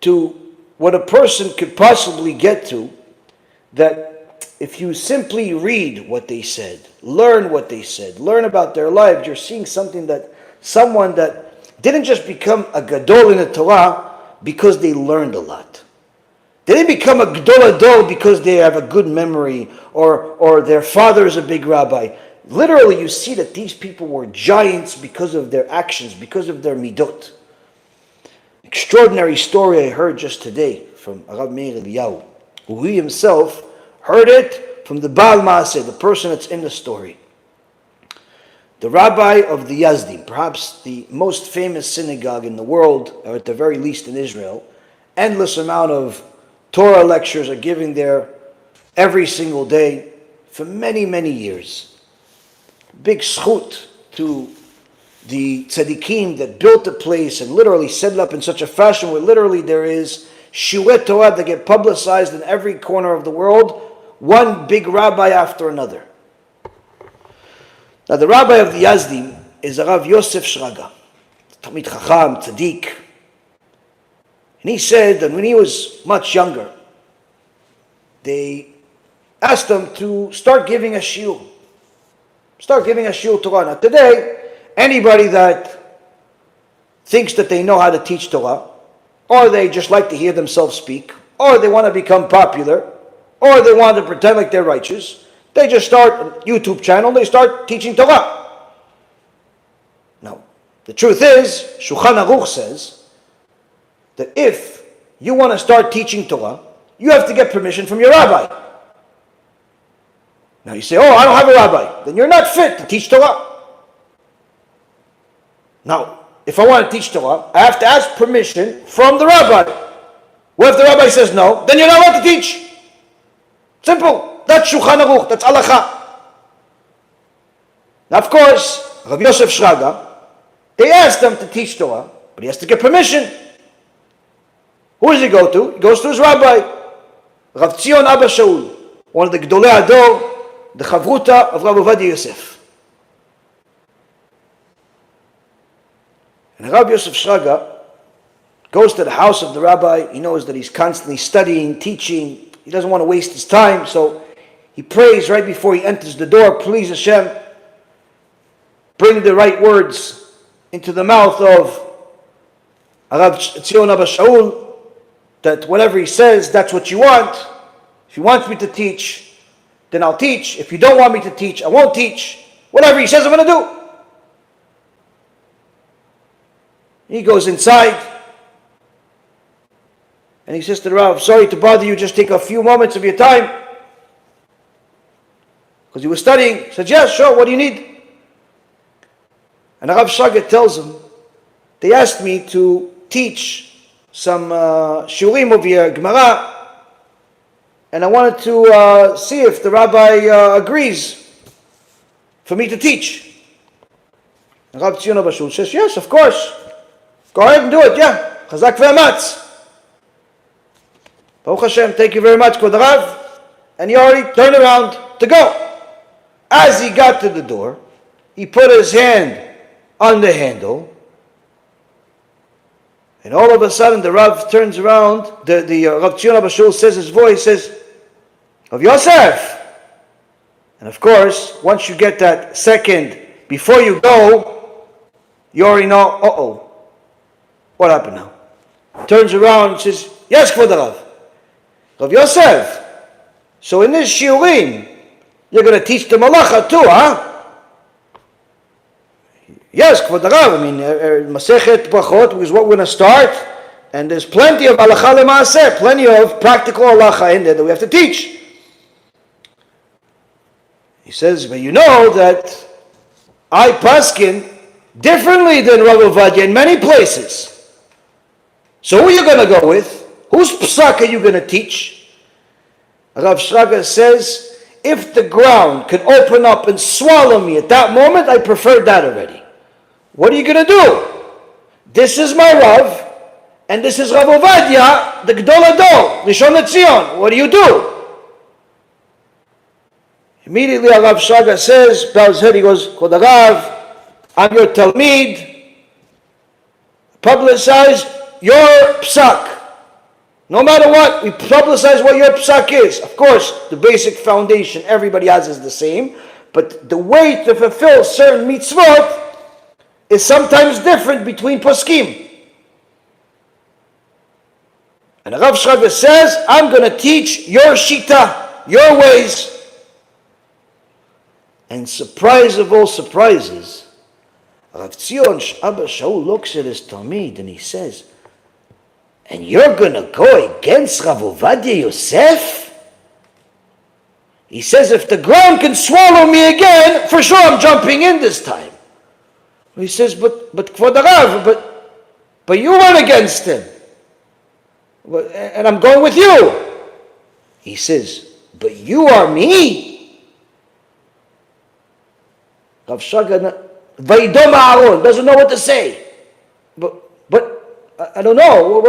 to what a person could possibly get to, that if you simply read what they said, learn what they said, learn about their lives, you're seeing someone that didn't just become a gadol in the Torah because they learned a lot. They didn't become a gadol adol because they have a good memory or their father is a big rabbi. Literally, you see that these people were giants because of their actions, because of their midot. Extraordinary story I heard just today from Rabbi Elimelech, who he himself heard it from the Baal Maaseh, the person that's in the story. The rabbi of the Yazdim, perhaps the most famous synagogue in the world, or at the very least in Israel, endless amount of Torah lectures are given there every single day for many, many years. Big schut to the tzadikim that built the place and literally set it up in such a fashion where literally there is shiurei Torah that get publicized in every corner of the world, one big rabbi after another. Now the rabbi of the Yazdim is Rav Yosef Shraga, Talmid Chacham, Tzaddik. And he said that when he was much younger, they asked him to start giving a shiur. Start giving a shiur Torah. Now today, anybody that thinks that they know how to teach Torah, or they just like to hear themselves speak, or they want to become popular, or they want to pretend like they're righteous, they just start a YouTube channel, they start teaching Torah. Now, the truth is, Shulchan Aruch says that if you want to start teaching Torah, you have to get permission from your rabbi. Now you say, oh, I don't have a rabbi. Then you're not fit to teach Torah. Now, if I want to teach Torah, I have to ask permission from the rabbi. What if the rabbi says no? Then you're not allowed to teach. Simple. That's Shulchan Aruch. That's Halakha. Now, of course, Rabbi Yosef Shraga, they asked him to teach Torah, but he has to get permission. Who does he go to? He goes to his rabbi, Rav Tzion Abba Shaul, one of the Gedolei Ador, the Chavruta of Rabbi Ovadia Yosef. And Rabbi Yosef Shraga goes to the house of the rabbi. He knows that he's constantly studying, teaching. He doesn't want to waste his time, so he prays right before he enters the door, please Hashem, bring the right words into the mouth of Rav Tzion Abba Shaul, that whatever he says, that's what you want. If you want me to teach, then I'll teach. If you don't want me to teach, I won't teach. Whatever he says, I'm going to do. He goes inside. And he says to the Rav, sorry to bother you, just take a few moments of your time. Because he was studying. He said, yes, sure, what do you need? And the Rav Shagat tells him, they asked me to teach some shurim of your Gemara, and I wanted to see if the rabbi agrees for me to teach. And Rav Tzion Bashul says, yes, of course. Go ahead and do it, yeah. Chazak ve'amatz. Baruch Hashem, thank you very much, Kvod Rav. And he already turned around to go. As he got to the door, he put his hand on the handle, and all of a sudden the Rav turns around, the Rav Tzion Bashul says his voice, says, of Yosef. And of course, once you get that second before you go, you already know, uh-oh, what happened now? Turns around and says, yes, Kvod Rav. Rav Yosef. So in this shiurim, you're going to teach the malacha too, huh? Yes, Kvod Rav. I mean, Masechet Brachot is what we're going to start, and there's plenty of halacha lemaaseh, plenty of practical halacha in there that we have to teach. He says, but you know that I paskin differently than Rav Ovadia in many places. So who are you going to go with? Whose psak are you going to teach? Rav Shraga says, if the ground could open up and swallow me at that moment, I prefer that already. What are you going to do? This is my Rav, and this is Rav Ovadia, the Gdol Ador, Rishon LeZion. What do you do? Immediately Rav Shraga says, bows his head, he goes, Kvod Rav, I'm your Talmid, publicize your psak. No matter what, we publicize what your psak is. Of course, the basic foundation everybody has is the same, but the way to fulfill certain mitzvot is sometimes different between poskim. And Rav Shraga says, I'm going to teach your shita, your ways. And surprise of all surprises, Rav Tzion Abba Shaul looks at his Talmid and he says, and you're going to go against Rav Ovadia Yosef? He says, if the ground can swallow me again, for sure I'm jumping in this time. He says, but Kvod Rav, but you went against him. And I'm going with you. He says, but you are me? Rav Shraga, Vaidom Aaron, doesn't know what to say. But I don't know.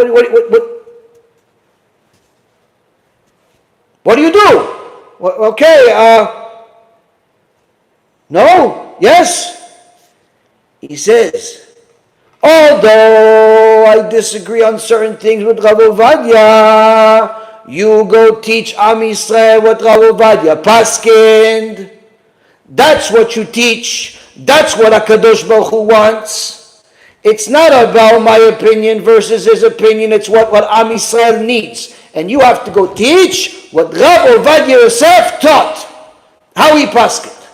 What do you do? Okay, no, yes. He says, although I disagree on certain things with Rav Ovadia, you go teach Am Yisrael what Rav Ovadia paskind. That's what you teach. That's what HaKadosh Baruch Hu wants. It's not about my opinion versus his opinion. It's what Am Yisrael needs. And you have to go teach what Rav Ovadia Yosef taught. How he pasked.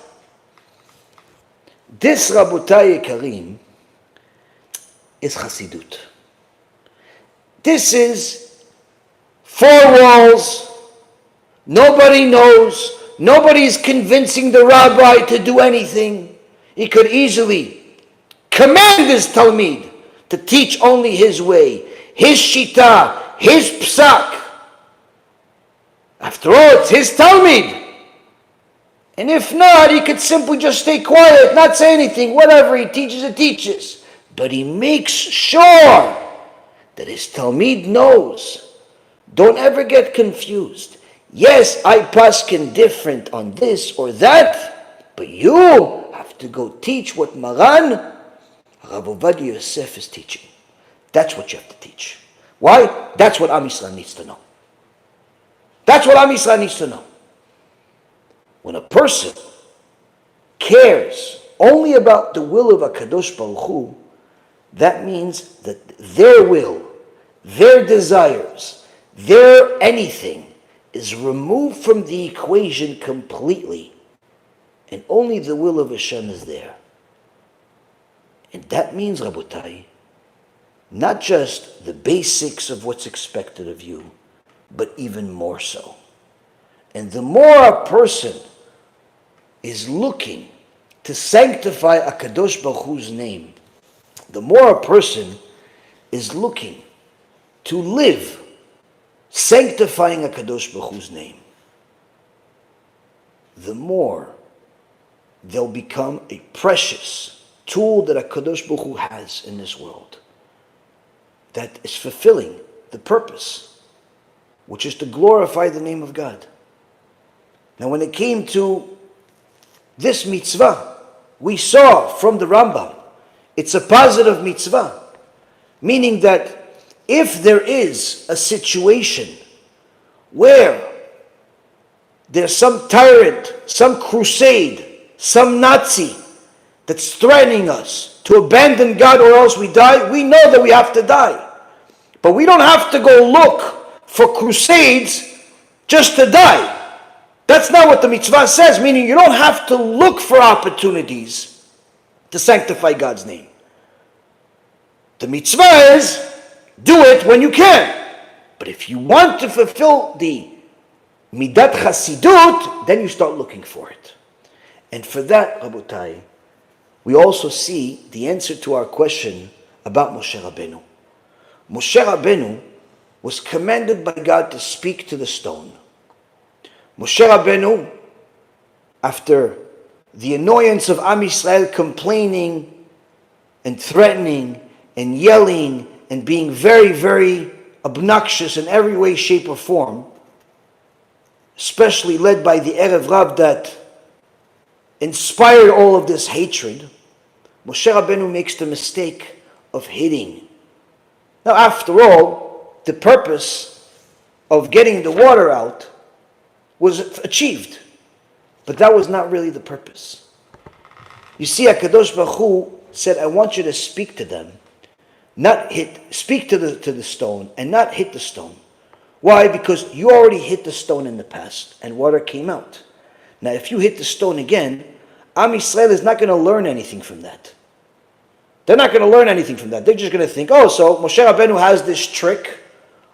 This, Rabotai Yekarim, is Chassidut. This is 4 walls. Nobody knows. Nobody's convincing the rabbi to do anything. He could easily command his Talmid to teach only his way, his shita, his psak. After all, it's his Talmid. And if not, he could simply just stay quiet, not say anything. Whatever he teaches, it teaches. But he makes sure that his Talmid knows. Don't ever get confused. Yes, I paskin different on this or that, but you have to go teach what Maran, Rav Ovadia Yosef, is teaching. That's what you have to teach. Why? That's what Am Yisrael needs to know. That's what Am Yisrael needs to know. When a person cares only about the will of HaKadosh Baruch Hu, that means that their will, their desires, their anything is removed from the equation completely, and only the will of HaShem is there. And that means, Rabotai, not just the basics of what's expected of you, but even more so. And the more a person is looking to sanctify a Kadosh Baruch Hu's name, the more a person is looking to live sanctifying a Kadosh Baruch Hu's name, the more they'll become a precious tool that a Kadosh Baruch Hu has in this world, that is fulfilling the purpose, which is to glorify the name of God. Now, when it came to this mitzvah, we saw from the Rambam, it's a positive mitzvah, meaning that if there is a situation where there's some tyrant, some crusade, some Nazi that's threatening us to abandon God or else we die, we know that we have to die. But we don't have to go look for crusades just to die. That's not what the mitzvah says, meaning you don't have to look for opportunities to sanctify God's name. The mitzvah is, do it when you can. But if you want to fulfill the midat Chassidut, then you start looking for it. And for that, Rabotai, we also see the answer to our question about Moshe Rabbeinu. Moshe Rabbeinu was commanded by God to speak to the stone. Moshe Rabbeinu, after the annoyance of Am Yisrael complaining and threatening and yelling and being very, very obnoxious in every way, shape, or form, especially led by the Erev Rav that inspired all of this hatred, Moshe Rabbeinu makes the mistake of hitting. Now, after all, the purpose of getting the water out was achieved, but that was not really the purpose. You see, HaKadosh Baruch Hu said, I want you to speak to them, speak to the stone and not hit the stone. Why? Because you already hit the stone in the past and water came out. Now, if you hit the stone again, Am Yisrael is not going to learn anything from that. They're not going to learn anything from that. They're just going to think, oh, so Moshe Rabbeinu has this trick,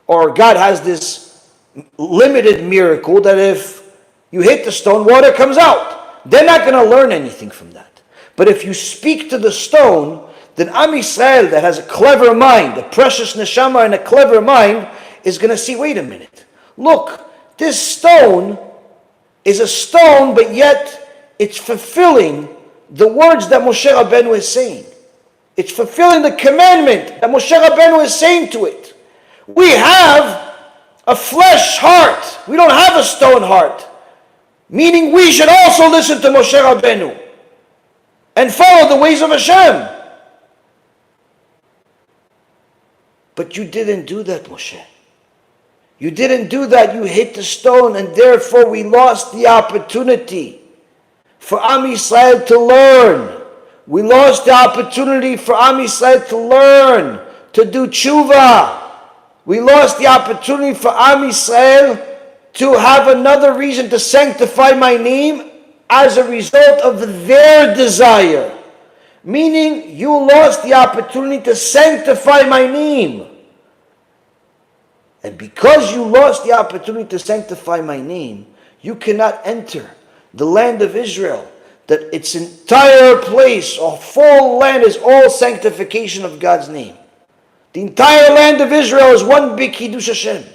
or God has this limited miracle that if you hit the stone, water comes out. They're not going to learn anything from that. But if you speak to the stone, then Am Yisrael, that has a clever mind, a precious neshama and a clever mind, is going to see, wait a minute. Look, this stone is a stone, but yet it's fulfilling the words that Moshe Rabbeinu is saying. It's fulfilling the commandment that Moshe Rabbeinu is saying to it. We have a flesh heart. We don't have a stone heart. Meaning we should also listen to Moshe Rabbeinu and follow the ways of HaShem. But you didn't do that, Moshe. You didn't do that. You hit the stone, and therefore we lost the opportunity for Am Yisrael to learn. We lost the opportunity for Am Yisrael to learn, to do tshuva. We lost the opportunity for Am Yisrael to have another reason to sanctify my name as a result of their desire. Meaning, you lost the opportunity to sanctify my name. And because you lost the opportunity to sanctify my name, you cannot enter the land of Israel, that its entire place, a full land, is all sanctification of God's name. The entire land of Israel is one big Kiddush HaShem.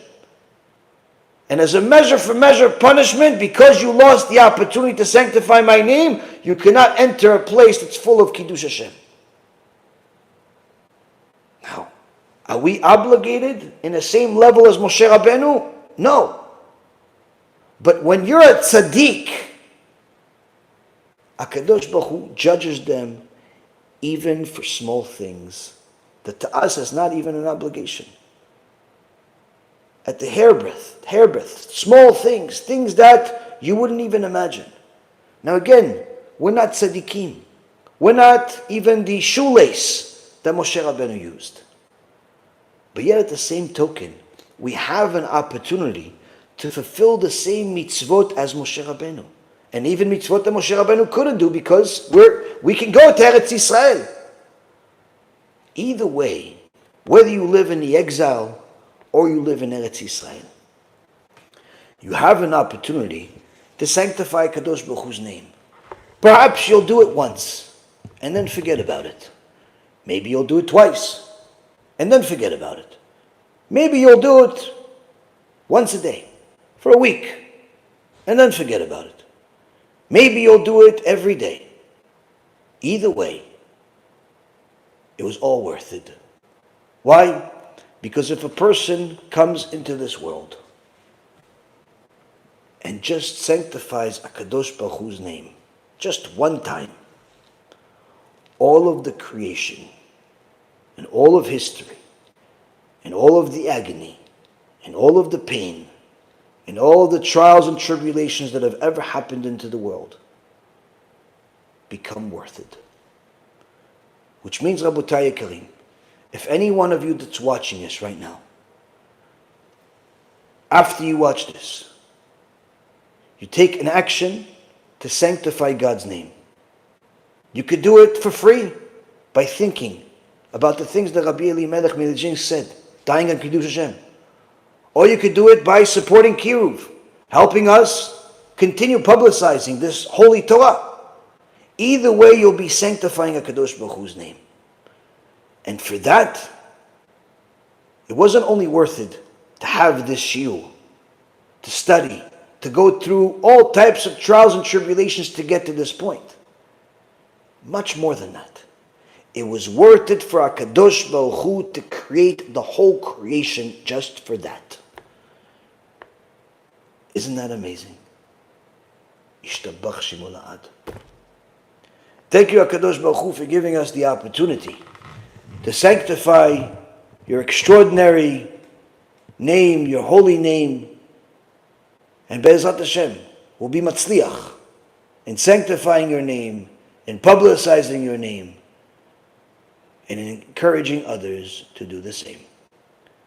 And as a measure for measure punishment, because you lost the opportunity to sanctify my name, you cannot enter a place that's full of Kiddush HaShem. Now, are we obligated in the same level as Moshe Rabbeinu? No. But when you're a tzaddik, HaKadosh Baruch Hu judges them even for small things that to us is not even an obligation. At the hairbreadth, small things, things that you wouldn't even imagine. Now again, we're not tzadikim. We're not even the shoelace that Moshe Rabbeinu used. But yet at the same token, we have an opportunity to fulfill the same mitzvot as Moshe Rabbeinu. And even mitzvot that Moshe Rabbeinu couldn't do because we can go to Eretz Yisrael. Either way, whether you live in the exile or you live in Eretz Yisrael. You have an opportunity to sanctify Kadosh Baruch Hu's name. Perhaps you'll do it once and then forget about it. Maybe you'll do it twice and then forget about it. Maybe you'll do it once a day for a week and then forget about it. Maybe you'll do it every day. Either way, it was all worth it. Why? Because if a person comes into this world and just sanctifies HaKadosh Baruch Hu's name, just one time, all of the creation and all of history and all of the agony and all of the pain and all of the trials and tribulations that have ever happened into the world become worth it. Which means, Rabotai Yekarim, if any one of you that's watching this right now, after you watch this, you take an action to sanctify God's name. You could do it for free by thinking about the things that Rabbi Elimelech of Lizhensk said, dying on Kedusha HaShem. Or you could do it by supporting Kiruv, helping us continue publicizing this holy Torah. Either way, you'll be sanctifying HaKadosh Baruch Hu's name. And for that, it wasn't only worth it to have this shiur, to study, to go through all types of trials and tribulations to get to this point. Much more than that. It was worth it for HaKadosh Baruch Hu to create the whole creation just for that. Isn't that amazing? Ishtabach Shemo La'ad. Thank you, HaKadosh Baruch Hu, for giving us the opportunity to sanctify your extraordinary name, your holy name, and BeEzrat HaShem will be matzliach in sanctifying your name, in publicizing your name, and in encouraging others to do the same.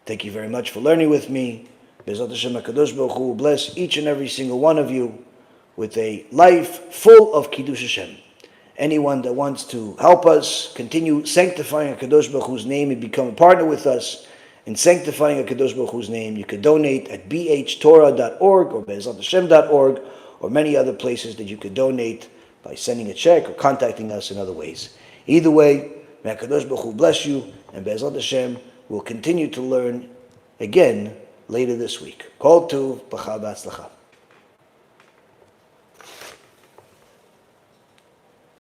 Thank you very much for learning with me. BeEzrat HaShem, HaKadosh Baruch Hu will bless each and every single one of you with a life full of Kedusha HaShem. Anyone that wants to help us continue sanctifying HaKadosh Baruch Hu's name and become a partner with us in sanctifying HaKadosh Baruch Hu's name, you could donate at bhtorah.org or BeEzratHashem.org or many other places that you could donate by sending a check or contacting us in other ways. Either way, may HaKadosh Baruch Hu bless you, and BeEzrat Hashem will continue to learn again later this week. Kol Tov, B'cha B'atzlacha.